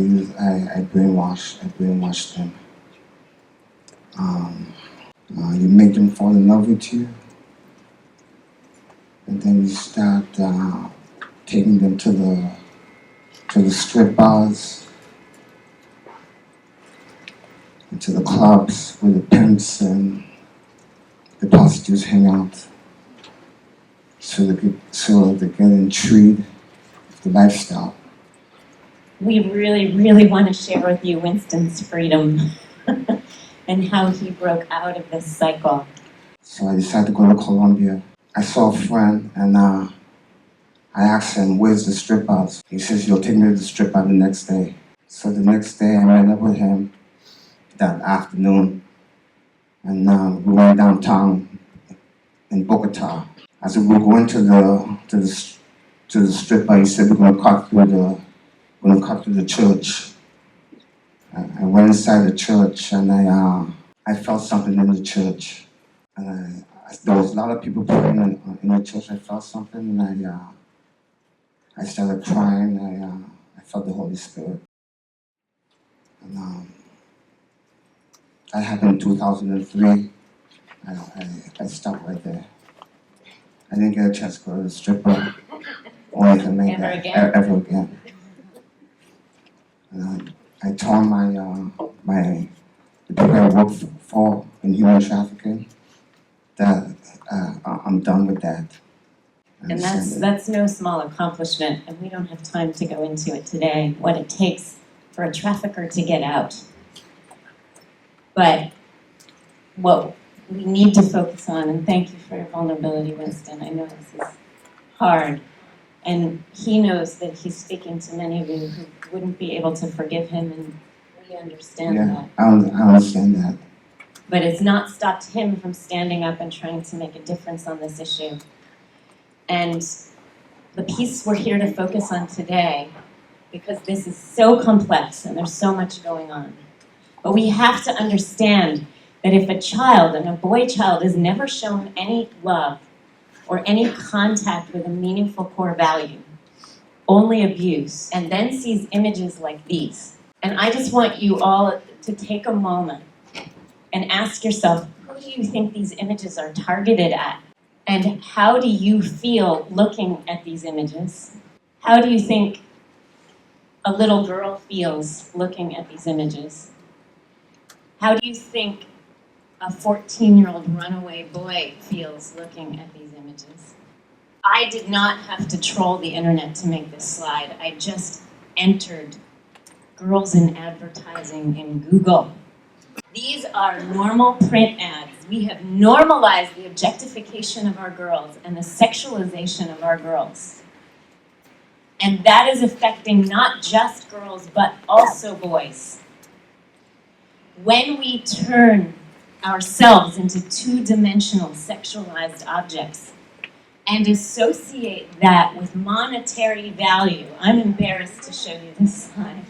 brainwashed them. You make them fall in love with you, and then you start taking them to the strip bars, and to the clubs where the pimps and the prostitutes hang out, so they get intrigued with the lifestyle. We really, really want to share with you Winston's freedom and how he broke out of this cycle. So I decided to go to Colombia. I saw a friend, and I asked him, where's the strip house? He says, you'll take me to the strip house the next day. So the next day I met up with him that afternoon, and we went downtown in Bogota. As we were going to the strip bar, he said, we're gonna cut through the church. I went inside the church, and I felt something in the church. And there was a lot of people praying in the church. I felt something, and I started crying. I felt the Holy Spirit. And that happened in 2003. I stopped right there. I didn't get a chance to go to the strip bar or to make ever again. And I told the people I work for in human trafficking that I'm done with that. And that's no small accomplishment, and we don't have time to go into it today, what it takes for a trafficker to get out. But what we need to focus on, and thank you for your vulnerability, Winston. I know this is hard, and he knows that he's speaking to many of you who wouldn't be able to forgive him, and we understand that. I understand that. But it's not stopped him from standing up and trying to make a difference on this issue. And the piece we're here to focus on today, because this is so complex and there's so much going on, but we have to understand that if a child, and a boy child, is never shown any love or any contact with a meaningful core value, only abuse, and then sees images like these. And I just want you all to take a moment and ask yourself, who do you think these images are targeted at? And how do you feel looking at these images? How do you think a little girl feels looking at these images? How do you think a 14-year-old runaway boy feels looking at these images? I did not have to troll the internet to make this slide. I just entered girls in advertising in Google. These are normal print ads We have normalized the objectification of our girls and the sexualization of our girls. And that is affecting not just girls, but also boys. When we turn ourselves into two-dimensional sexualized objects and associate that with monetary value, I'm embarrassed to show you this slide.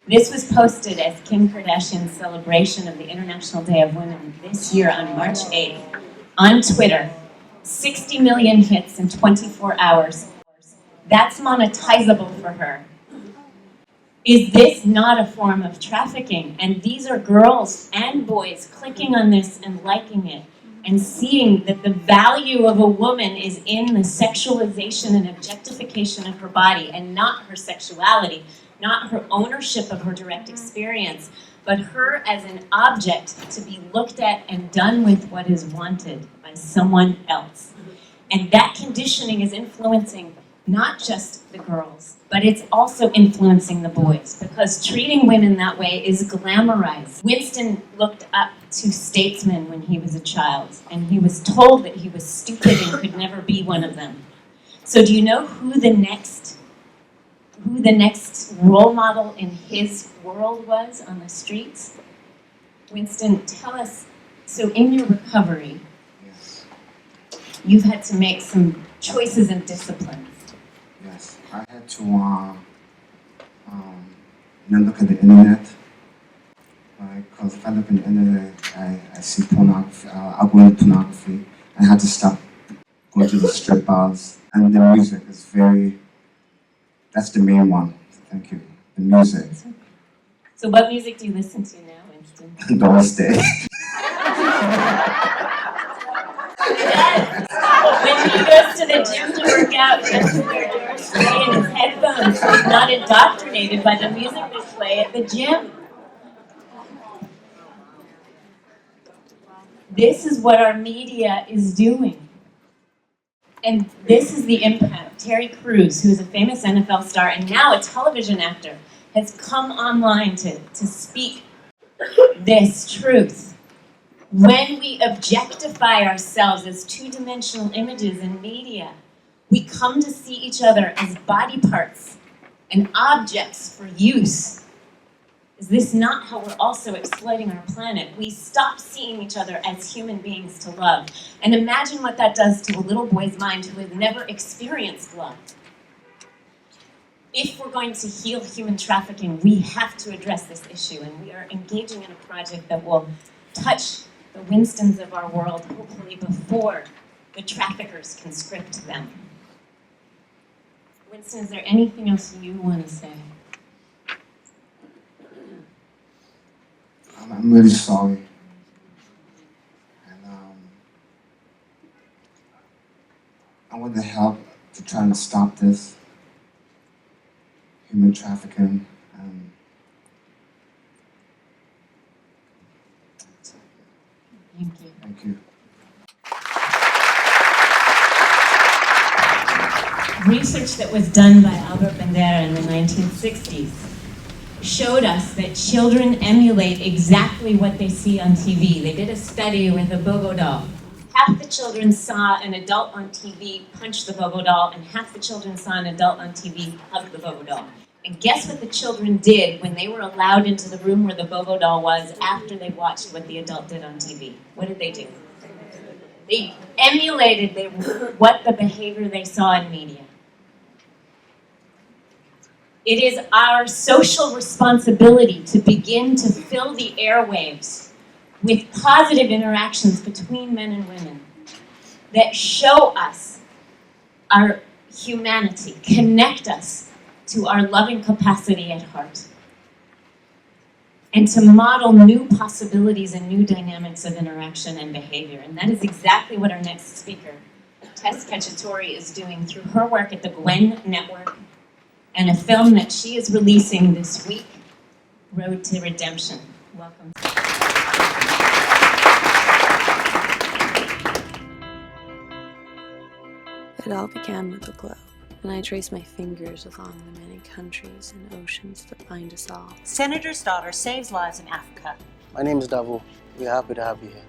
This was posted as Kim Kardashian's celebration of the International Day of Women this year on March 8th on Twitter. 60 million hits in 24 hours. That's monetizable for her. Is this not a form of trafficking? And these are girls and boys clicking on this and liking it and seeing that the value of a woman is in the sexualization and objectification of her body and not her sexuality, not her ownership of her direct experience, but her as an object to be looked at and done with what is wanted by someone else. And that conditioning is influencing not just the girls, but it's also influencing the boys, because treating women that way is glamorized. Winston looked up to statesmen when he was a child, and he was told that he was stupid and could never be one of them. So do you know who the next role model in his world was on the streets? Winston, tell us, so in your recovery, you've had to make some choices and disciplines. Yes, I had to look at the internet, right? Because if I look at the internet, I see pornography, I'll go into pornography. I had to stop going to the strip bars. And the music is that's the main one. Thank you. The music. So what music do you listen to now, Winston? Doris Day. When he goes to the gym to work out, he has to wear Doris Day in his headphones so he's not indoctrinated by the music they play at the gym. This is what our media is doing. And this is the impact. Terry Crews, who is a famous NFL star and now a television actor, has come online to speak this truth. When we objectify ourselves as two-dimensional images in media, we come to see each other as body parts and objects for use. Is this not how we're also exploiting our planet? We stop seeing each other as human beings to love. And imagine what that does to a little boy's mind who has never experienced love. If we're going to heal human trafficking, we have to address this issue, and we are engaging in a project that will touch the Winstons of our world, hopefully before the traffickers can script them. Winston, is there anything else you want to say? I'm really sorry. And I want to help to try and stop this human trafficking. Thank you. Thank you. Research that was done by Albert Bandera in the 1960s showed us that children emulate exactly what they see on TV. They did a study with a Bobo doll. Half the children saw an adult on TV punch the Bobo doll, and half the children saw an adult on TV hug the Bobo doll. And guess what the children did when they were allowed into the room where the Bobo doll was after they watched what the adult did on TV? What did they do? They emulated what the behavior they saw in media. It is our social responsibility to begin to fill the airwaves with positive interactions between men and women that show us our humanity, connect us to our loving capacity at heart, and to model new possibilities and new dynamics of interaction and behavior. And that is exactly what our next speaker, Tess Cacciatore, is doing through her work at the Gwen Network and a film that she is releasing this week, Road to Redemption. Welcome. It all began with a globe, and I traced my fingers along the many countries and oceans that bind us all. Senator's daughter saves lives in Africa. My name is Davu. We're happy to have you here.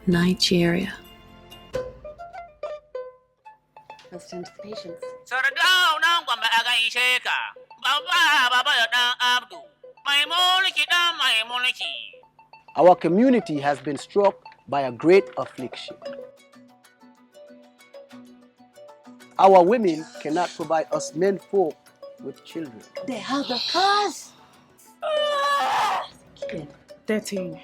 Nigeria. Let's tend to the patients. Our community has been struck by a great affliction. Our women cannot provide us men folk with children. They have the cause. Kid. 13.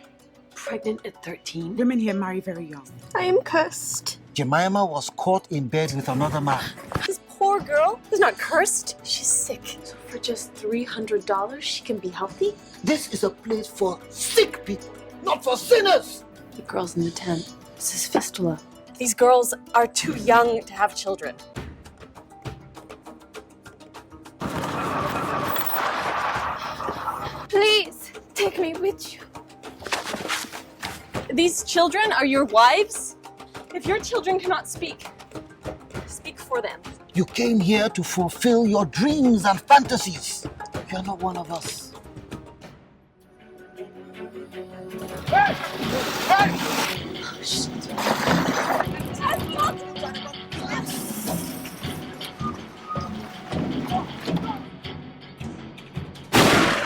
Pregnant at 13. Women here marry very young. I am cursed. Jemima was caught in bed with another man. This poor girl is not cursed. She's sick. So for just $300, she can be healthy? This is a place for sick people, not for sinners. The girl's in the tent. This is fistula. These girls are too young to have children. Please, take me with you. These children are your wives? If your children cannot speak, speak for them. You came here to fulfill your dreams and fantasies. You're not one of us. Hey! Hey! Oh, shit.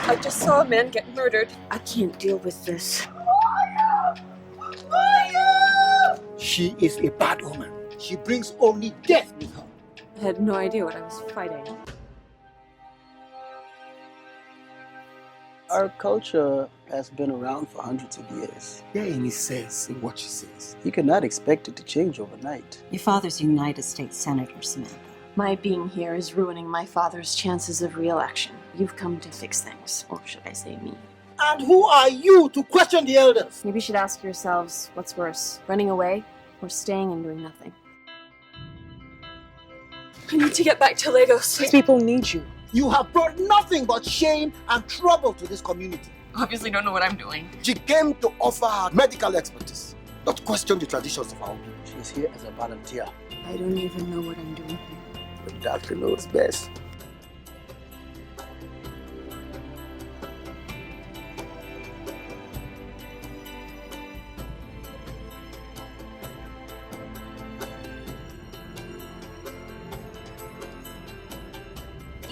I just saw a man get murdered. I can't deal with this. She is a bad woman. She brings only death with her. I had no idea what I was fighting. Our culture has been around for hundreds of years. There any sense in what she says. You cannot expect it to change overnight. Your father's a United States Senator, Samantha. My being here is ruining my father's chances of re-election. You've come to fix things, or should I say me. And who are you to question the elders? Maybe you should ask yourselves, what's worse, running away or staying and doing nothing? I need to get back to Lagos. These people need you. You have brought nothing but shame and trouble to this community. Obviously don't know what I'm doing. She came to offer her medical expertise, not question the traditions of our people. She is here as a volunteer. I don't even know what I'm doing here. The doctor knows best.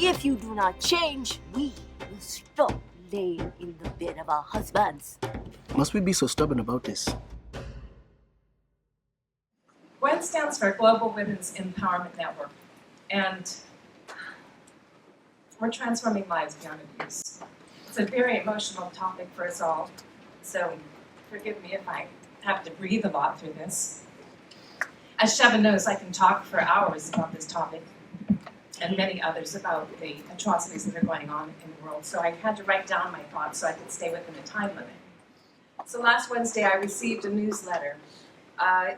If you do not change, we will stop laying in the bed of our husbands. Must we be so stubborn about this? GWEN stands for Global Women's Empowerment Network, and we're transforming lives beyond abuse. It's a very emotional topic for us all, so forgive me if I have to breathe a lot through this. As Sheva knows, I can talk for hours about this topic, and many others about the atrocities that are going on in the world. So I had to write down my thoughts so I could stay within the time limit. So last Wednesday I received a newsletter.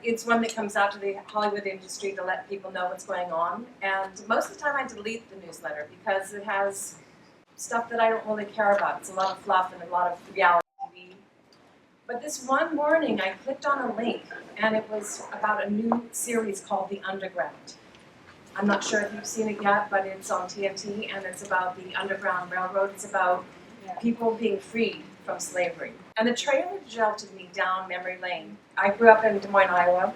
It's one that comes out to the Hollywood industry to let people know what's going on. And most of the time I delete the newsletter because it has stuff that I don't really care about. It's a lot of fluff and a lot of reality TV. But this one morning I clicked on a link and it was about a new series called The Underground. I'm not sure if you've seen it yet, but it's on TNT, and it's about the Underground Railroad. It's about people being freed from slavery. And the trailer jolted me down memory lane. I grew up in Des Moines, Iowa,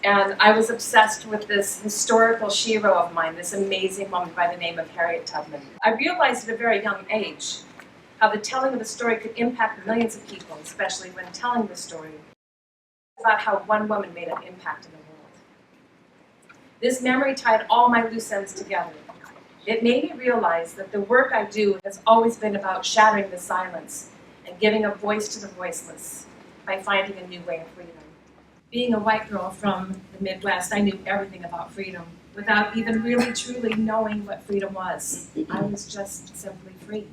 and I was obsessed with this historical shero of mine, this amazing woman by the name of Harriet Tubman. I realized at a very young age how the telling of a story could impact millions of people, especially when telling the story about how one woman made an impact in the world. This memory tied all my loose ends together. It made me realize that the work I do has always been about shattering the silence and giving a voice to the voiceless by finding a new way of freedom. Being a white girl from the Midwest, I knew everything about freedom without even really truly knowing what freedom was. I was just simply free.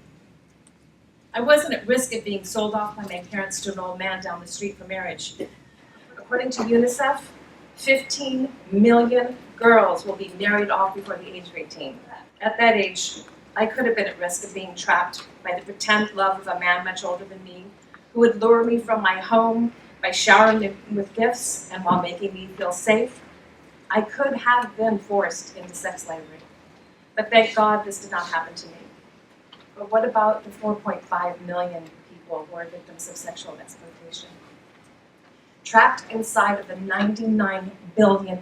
I wasn't at risk of being sold off by my parents to an old man down the street for marriage. According to UNICEF, 15 million girls will be married off before the age of 18. At that age, I could have been at risk of being trapped by the pretend love of a man much older than me, who would lure me from my home by showering me with gifts and while making me feel safe. I could have been forced into sex slavery. But thank God this did not happen to me. But what about the 4.5 million people who are victims of sexual exploitation? trapped inside of the $99 billion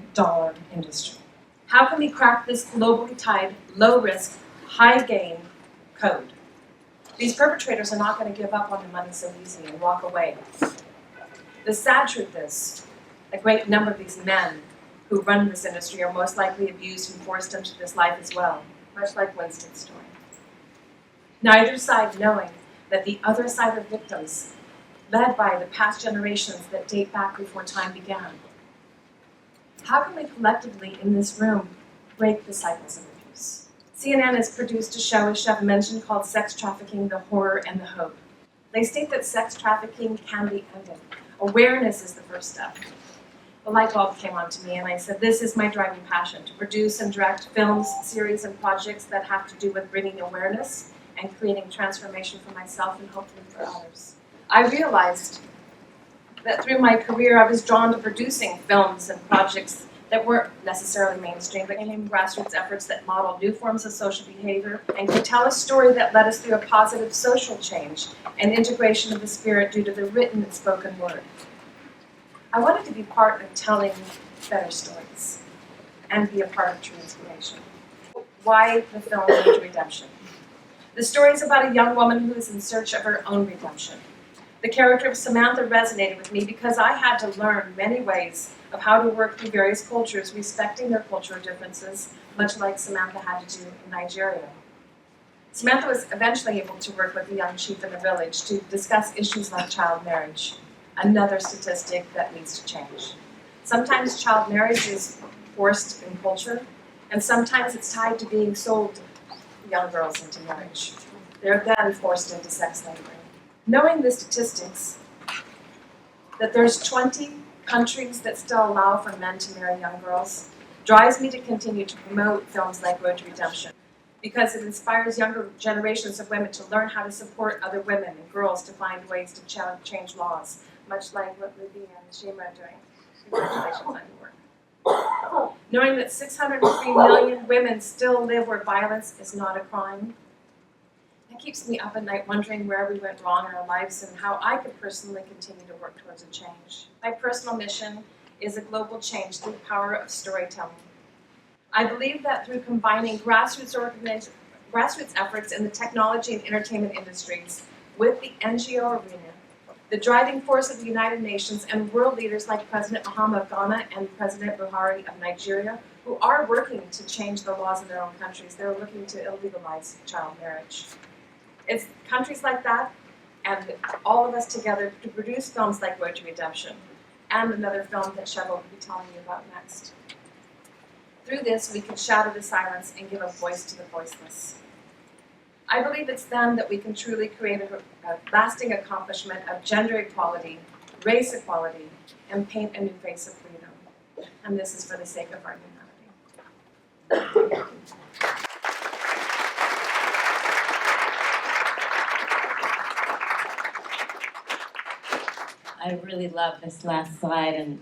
industry. How can we crack this globally tied, low-risk, high-gain code? These perpetrators are not going to give up on their money so easy and walk away. The sad truth is, a great number of these men who run this industry are most likely abused and forced into this life as well, much like Winston's story. Neither side knowing that the other side are victims, led by the past generations that date back before time began. How can we collectively in this room break the cycles of abuse? CNN has produced a show, as Chev mentioned, called Sex Trafficking, the Horror and the Hope. They state that sex trafficking can be ended. Awareness is the first step. The light bulb came on to me and I said, this is my driving passion, to produce and direct films, series, and projects that have to do with bringing awareness and creating transformation for myself and hopefully for others. I realized that through my career I was drawn to producing films and projects that weren't necessarily mainstream, but in grassroots efforts that modeled new forms of social behavior and could tell a story that led us through a positive social change and integration of the spirit due to the written and spoken word. I wanted to be part of telling better stories and be a part of true inspiration. Why the film Road to Redemption? The story is about a young woman who is in search of her own redemption. The character of Samantha resonated with me because I had to learn many ways of how to work through various cultures, respecting their cultural differences, much like Samantha had to do in Nigeria. Samantha was eventually able to work with the young chief in the village to discuss issues like child marriage, another statistic that needs to change. Sometimes child marriage is forced in culture, and sometimes it's tied to being sold young girls into marriage. They're then forced into sex slavery. Knowing the statistics, that there's 20 countries that still allow for men to marry young girls, drives me to continue to promote films like Road to Redemption, because it inspires younger generations of women to learn how to support other women and girls to find ways to change laws, much like what Libby and Shima are doing. Congratulations on your work. Knowing that 603 million women still live where violence is not a crime, that keeps me up at night wondering where we went wrong in our lives and how I could personally continue to work towards a change. My personal mission is a global change through the power of storytelling. I believe that through combining grassroots efforts in the technology and entertainment industries with the NGO arena, the driving force of the United Nations and world leaders like President Mahama of Ghana and President Buhari of Nigeria, who are working to change the laws in their own countries. They're looking to illegalize child marriage. It's countries like that and all of us together to produce films like Road to Redemption and another film that Chev will be telling you about next. Through this, we can shatter the silence and give a voice to the voiceless. I believe it's then that we can truly create a lasting accomplishment of gender equality, race equality, and paint a new face of freedom. And this is for the sake of our humanity. I really love this last slide, and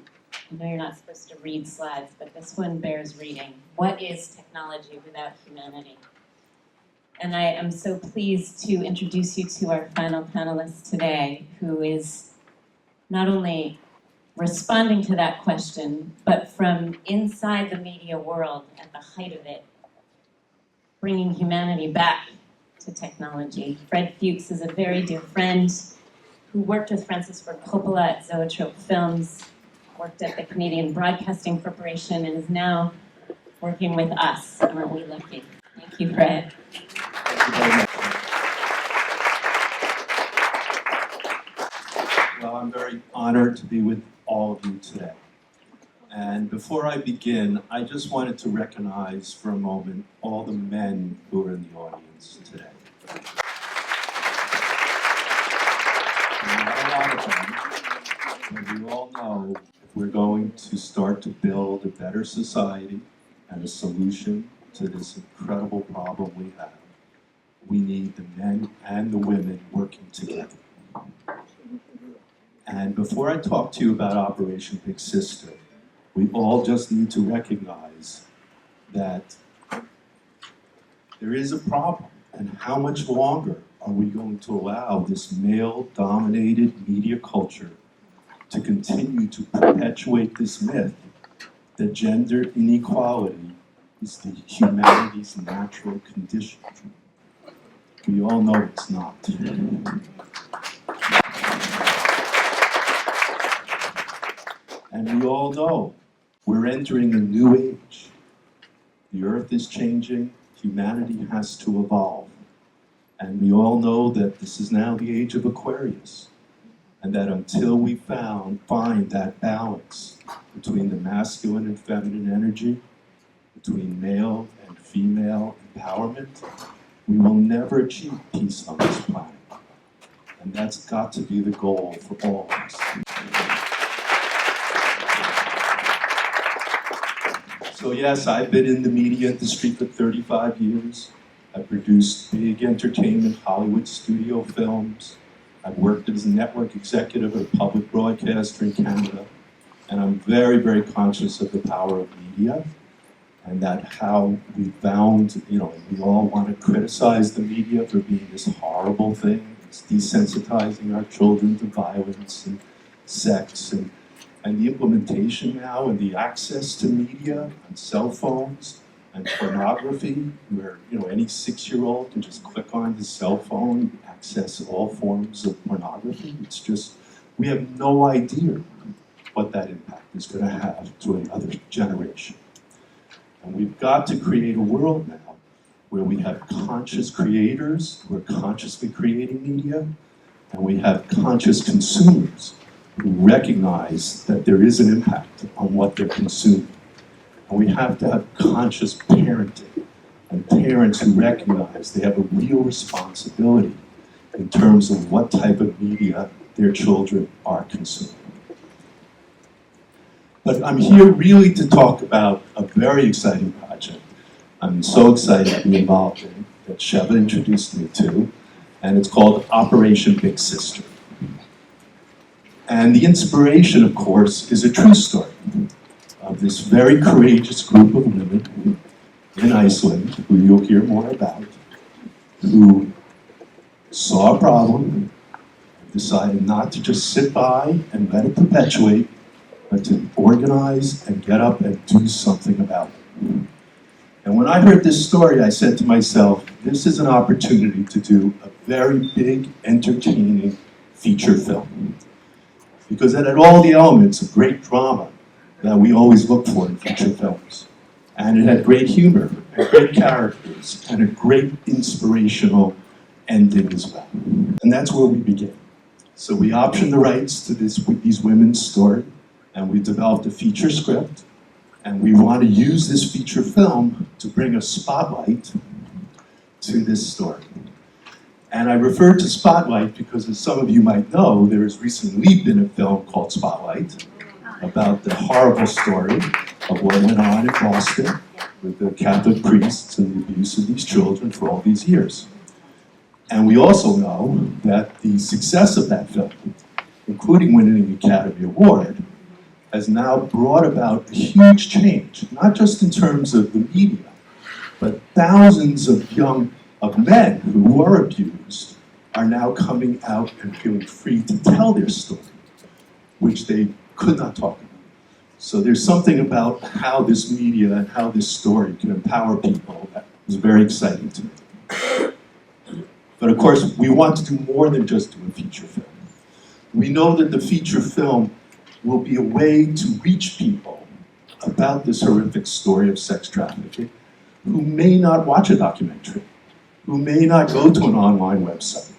I know you're not supposed to read slides, but this one bears reading. What is technology without humanity? And I am so pleased to introduce you to our final panelist today, who is not only responding to that question, but from inside the media world at the height of it, bringing humanity back to technology. Fred Fuchs is a very dear friend who worked with Francis Ford Coppola at Zoetrope Films, worked at the Canadian Broadcasting Corporation, and is now working with us. Aren't we lucky? Thank you, Fred. Well, I'm very honored to be with all of you today. And before I begin, I just wanted to recognize for a moment all the men who are in the audience today. And we all know if we're going to start to build a better society and a solution to this incredible problem we have, we need the men and the women working together. And before I talk to you about Operation Big Sister, we all just need to recognize that there is a problem, and how much longer are we going to allow this male-dominated media culture to continue to perpetuate this myth that gender inequality is the humanity's natural condition. We all know it's not. And we all know we're entering a new age. The earth is changing, humanity has to evolve. And we all know that this is now the age of Aquarius. And that until we find that balance between the masculine and feminine energy, between male and female empowerment, we will never achieve peace on this planet. And that's got to be the goal for all of us. So yes, I've been in the media industry for 35 years. I've produced big entertainment Hollywood studio films. I've worked as a network executive at a public broadcaster in Canada. And I'm very, very conscious of the power of media and that how we found, we all want to criticize the media for being this horrible thing. It's desensitizing our children to violence and sex and the implementation now and the access to media and cell phones and pornography, where any 6-year-old can just click on his cell phone and access all forms of pornography. It's just, we have no idea what that impact is going to have to another generation. And we've got to create a world now where we have conscious creators who are consciously creating media, and we have conscious consumers who recognize that there is an impact on what they're consuming. And we have to have conscious parenting and parents who recognize they have a real responsibility in terms of what type of media their children are consuming. But I'm here really to talk about a very exciting project I'm so excited to be involved in, that Sheva introduced me to, and it's called Operation Big Sister. And the inspiration, of course, is a true story of this very courageous group of women in Iceland, who you'll hear more about, who saw a problem, decided not to just sit by and let it perpetuate, but to organize and get up and do something about it. And when I heard this story, I said to myself, this is an opportunity to do a very big, entertaining feature film. Because it had all the elements of great drama that we always look for in feature films. And it had great humor, and great characters, and a great inspirational ending as well. And that's where we begin. So we optioned the rights to these women's story, and we developed a feature script, and we want to use this feature film to bring a spotlight to this story. And I refer to Spotlight because, as some of you might know, there has recently been a film called Spotlight about the horrible story of what went on in Boston with the Catholic priests and the abuse of these children for all these years. And we also know that the success of that film, including winning the Academy Award, has now brought about a huge change, not just in terms of the media, but thousands of men who were abused are now coming out and feeling free to tell their story, which they could not talk about. So there's something about how this media and how this story can empower people that was very exciting to me. But of course, we want to do more than just do a feature film. We know that the feature film will be a way to reach people about this horrific story of sex trafficking who may not watch a documentary, who may not go to an online website,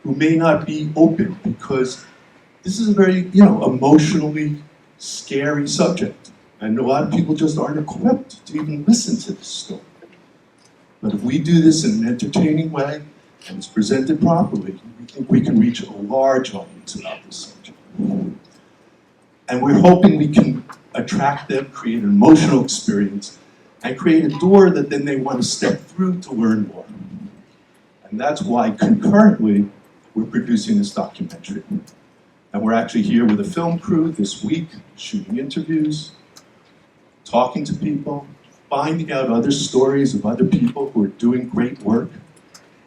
who may not be open, because this is a very, emotionally scary subject. And a lot of people just aren't equipped to even listen to this story. But if we do this in an entertaining way, and it's presented properly, we think we can reach a large audience about this subject. And we're hoping we can attract them, create an emotional experience, and create a door that then they want to step through to learn more. And that's why concurrently we're producing this documentary. And we're actually here with a film crew this week, shooting interviews, talking to people, finding out other stories of other people who are doing great work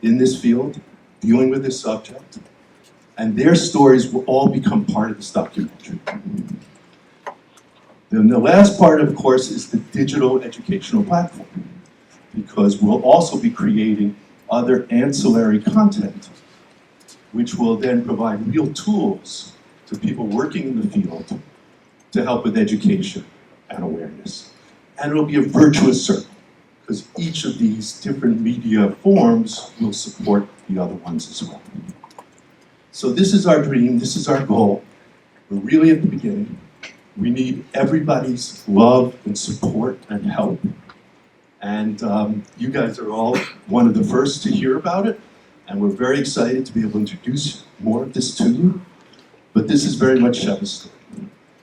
in this field, dealing with this subject. And their stories will all become part of this documentary. Then the last part, of course, is the digital educational platform, because we'll also be creating other ancillary content, which will then provide real tools to people working in the field to help with education and awareness. And it'll be a virtuous circle, because each of these different media forms will support the other ones as well. So this is our dream, this is our goal. We're really at the beginning. We need everybody's love and support and help. And you guys are all one of the first to hear about it, and we're very excited to be able to introduce more of this to you. But this is very much Sheva's story.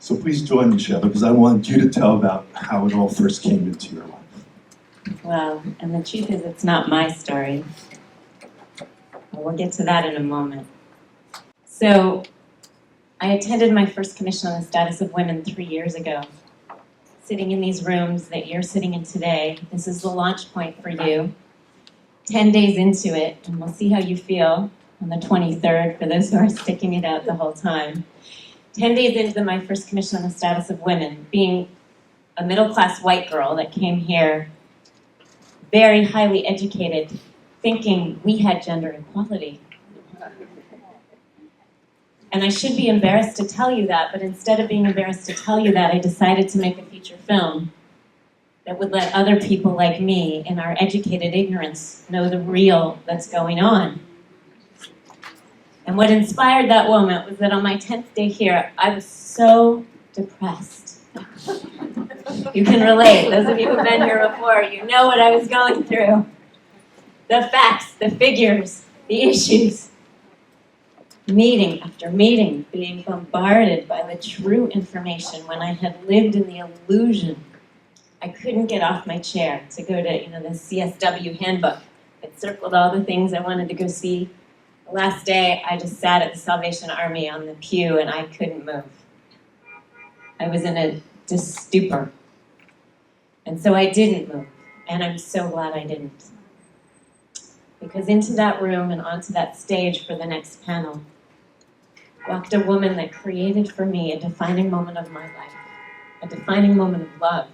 So please join me, Sheva, because I want you to tell about how it all first came into your life. Well, and the truth is it's not my story. We'll get to that in a moment. So, I attended my first commission on the status of women 3 years ago. Sitting in these rooms that you're sitting in today, this is the launch point for you. 10 days into it, and we'll see how you feel on the 23rd, for those who are sticking it out the whole time. 10 days into my first commission on the status of women, being a middle-class white girl that came here, very highly educated, thinking we had gender equality. And I should be embarrassed to tell you that, but instead of being embarrassed to tell you that, I decided to make a feature film that would let other people like me, in our educated ignorance, know the real that's going on. And what inspired that moment was that on my 10th day here, I was so depressed. You can relate. Those of you who've been here before, you know what I was going through. The facts, the figures, the issues. Meeting after meeting, being bombarded by the true information when I had lived in the illusion. I couldn't get off my chair to go to, the CSW handbook. It circled all the things I wanted to go see. The last day, I just sat at the Salvation Army on the pew and I couldn't move. I was in a stupor. And so I didn't move, and I'm so glad I didn't. Because into that room and onto that stage for the next panel walked a woman that created for me a defining moment of my life, a defining moment of love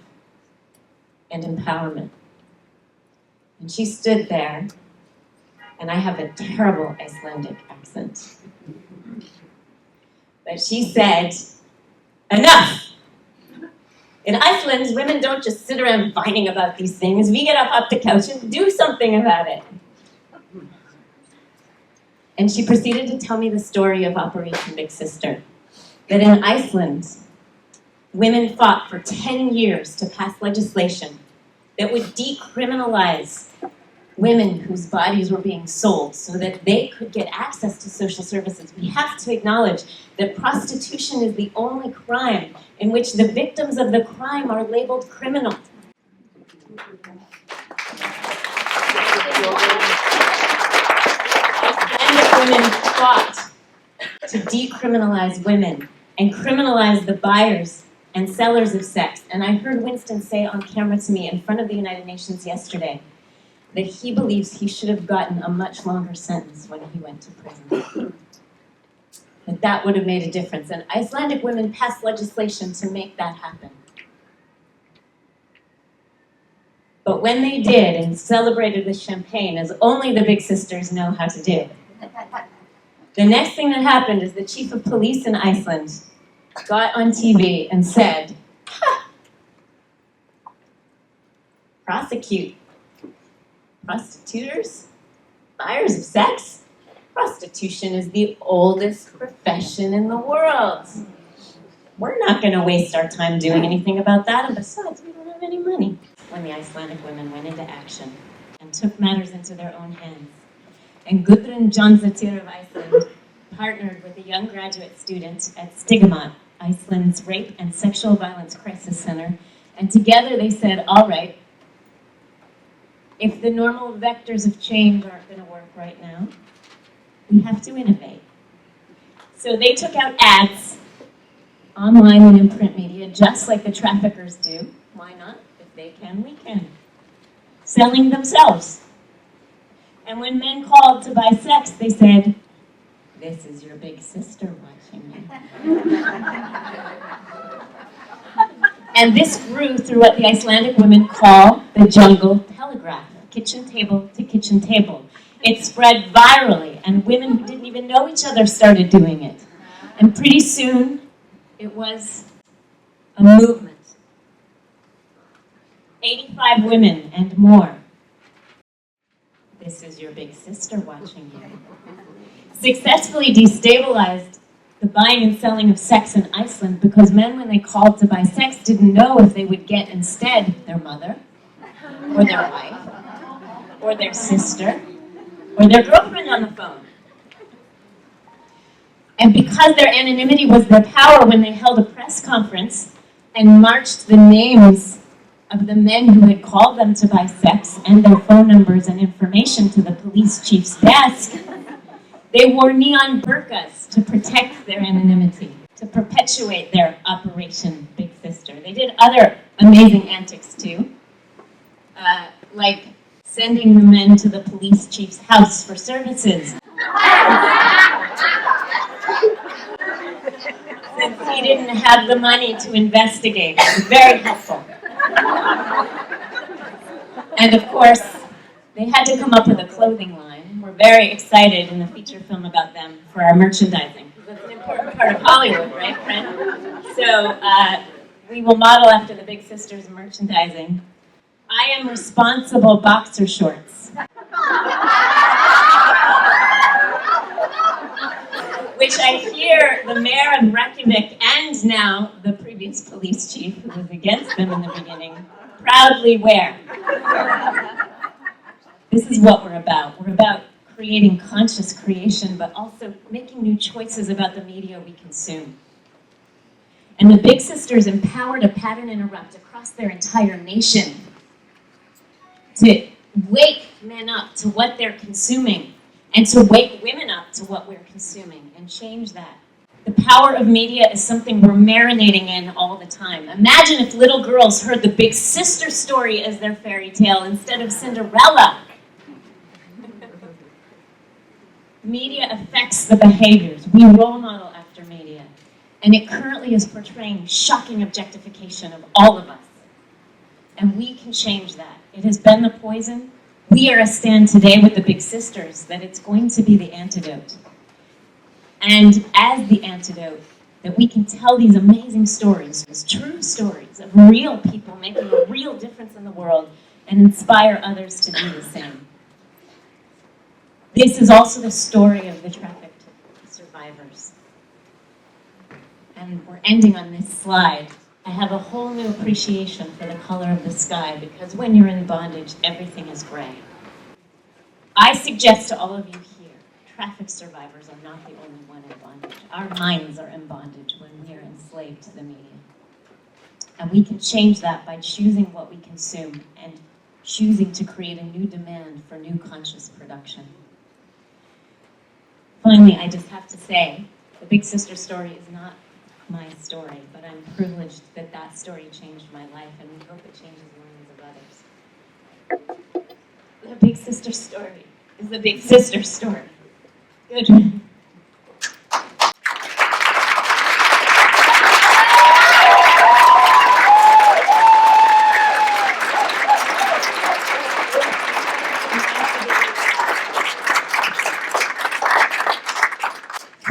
and empowerment. And she stood there, and I have a terrible Icelandic accent. But she said, "Enough! In Iceland, women don't just sit around whining about these things. We get up the couch and do something about it." And she proceeded to tell me the story of Operation Big Sister. That in Iceland, women fought for 10 years to pass legislation that would decriminalize women whose bodies were being sold so that they could get access to social services. We have to acknowledge that prostitution is the only crime in which the victims of the crime are labeled criminal. Women fought to decriminalize women and criminalize the buyers and sellers of sex. And I heard Winston say on camera to me in front of the United Nations yesterday that he believes he should have gotten a much longer sentence when he went to prison. That would have made a difference. And Icelandic women passed legislation to make that happen. But when they did and celebrated with champagne, as only the big sisters know how to do, the next thing that happened is the chief of police in Iceland got on TV and said, prosecute prostituters, buyers of sex? Prostitution is the oldest profession in the world. We're not going to waste our time doing anything about that, and besides, we don't have any money. When the Icelandic women went into action and took matters into their own hands, and Gudrun Jónsdóttir of Iceland partnered with a young graduate student at Stigmat, Iceland's Rape and Sexual Violence Crisis Center, and together they said, all right, if the normal vectors of change aren't going to work right now, we have to innovate. So they took out ads, online and in print media, just like the traffickers do. Why not? If they can, we can. Selling themselves. And when men called to buy sex, they said, This is your big sister watching you. And this grew through what the Icelandic women call the jungle telegraph, kitchen table to kitchen table. It spread virally, and women who didn't even know each other started doing it. And pretty soon, it was a movement. 85 women and more. This is your big sister watching you. Successfully destabilized the buying and selling of sex in Iceland because men, when they called to buy sex, didn't know if they would get instead their mother, or their wife, or their sister, or their girlfriend on the phone. And because their anonymity was their power, when they held a press conference and marched the names of the men who had called them to buy sex and their phone numbers and information to the police chief's desk, they wore neon burqas to protect their anonymity, to perpetuate their Operation Big Sister. They did other amazing antics too, like sending the men to the police chief's house for services. Since he didn't have the money to investigate, it was very helpful. And of course, they had to come up with a clothing line. We're very excited in the feature film about them for our merchandising. That's an important part of Hollywood, right, friend? So we will model after the Big Sisters merchandising. I am responsible boxer shorts. Which I hear the mayor of Reykjavik and now the previous police chief who was against them in the beginning proudly wear. This is what we're about. We're about creating conscious creation, but also making new choices about the media we consume. And the Big Sisters empowered a pattern interrupt across their entire nation to wake men up to what they're consuming and to wake women up to what we're consuming and change that. The power of media is something we're marinating in all the time. Imagine if little girls heard the Big Sister story as their fairy tale instead of Cinderella. Media affects the behaviors. We role model after media. And it currently is portraying shocking objectification of all of us. And we can change that. It has been the poison. We are a stand today with the Big Sisters that it's going to be the antidote. And as the antidote, that we can tell these amazing stories, these true stories of real people making a real difference in the world and inspire others to do the same. This is also the story of the trafficked survivors. And we're ending on this slide. I have a whole new appreciation for the color of the sky because when you're in bondage, everything is gray. I suggest to all of you here, trafficked survivors are not the only one in bondage. Our minds are in bondage when we are enslaved to the media. And we can change that by choosing what we consume and choosing to create a new demand for new conscious production. Finally, I just have to say, the Big Sister story is not my story, but I'm privileged that that story changed my life, and we hope it changes millions of others. The Big Sister story is the Big Sister story. Good.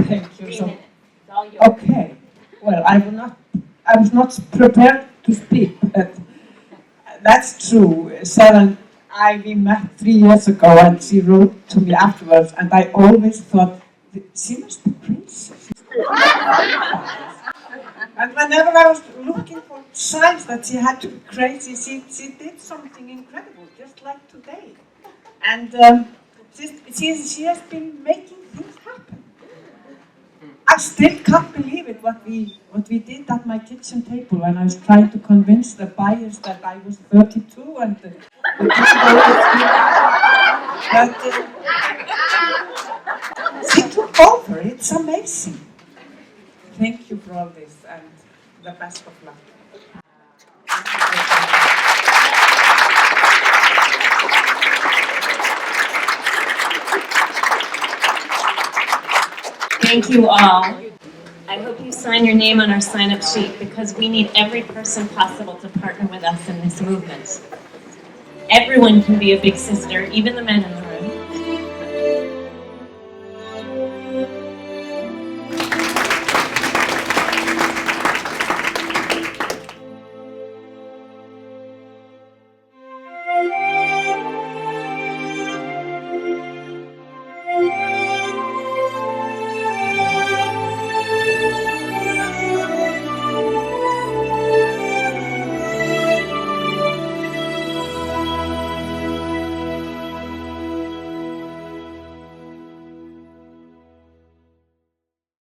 Thank you. So, okay. Well, I was not prepared to speak, but that's true. Sharon, we met 3 years ago, and she wrote to me afterwards, and I always thought, she must be princess. And whenever I was looking for signs that she had to be crazy, she did something incredible, just like today. And she has been making things happen. I still can't believe it, what we did at my kitchen table when I was trying to convince the buyers that I was 32 and she took over. It's amazing. Thank you for all this and the best of luck. Thank you all. I hope you sign your name on our sign-up sheet because we need every person possible to partner with us in this movement. Everyone can be a big sister, even the men in the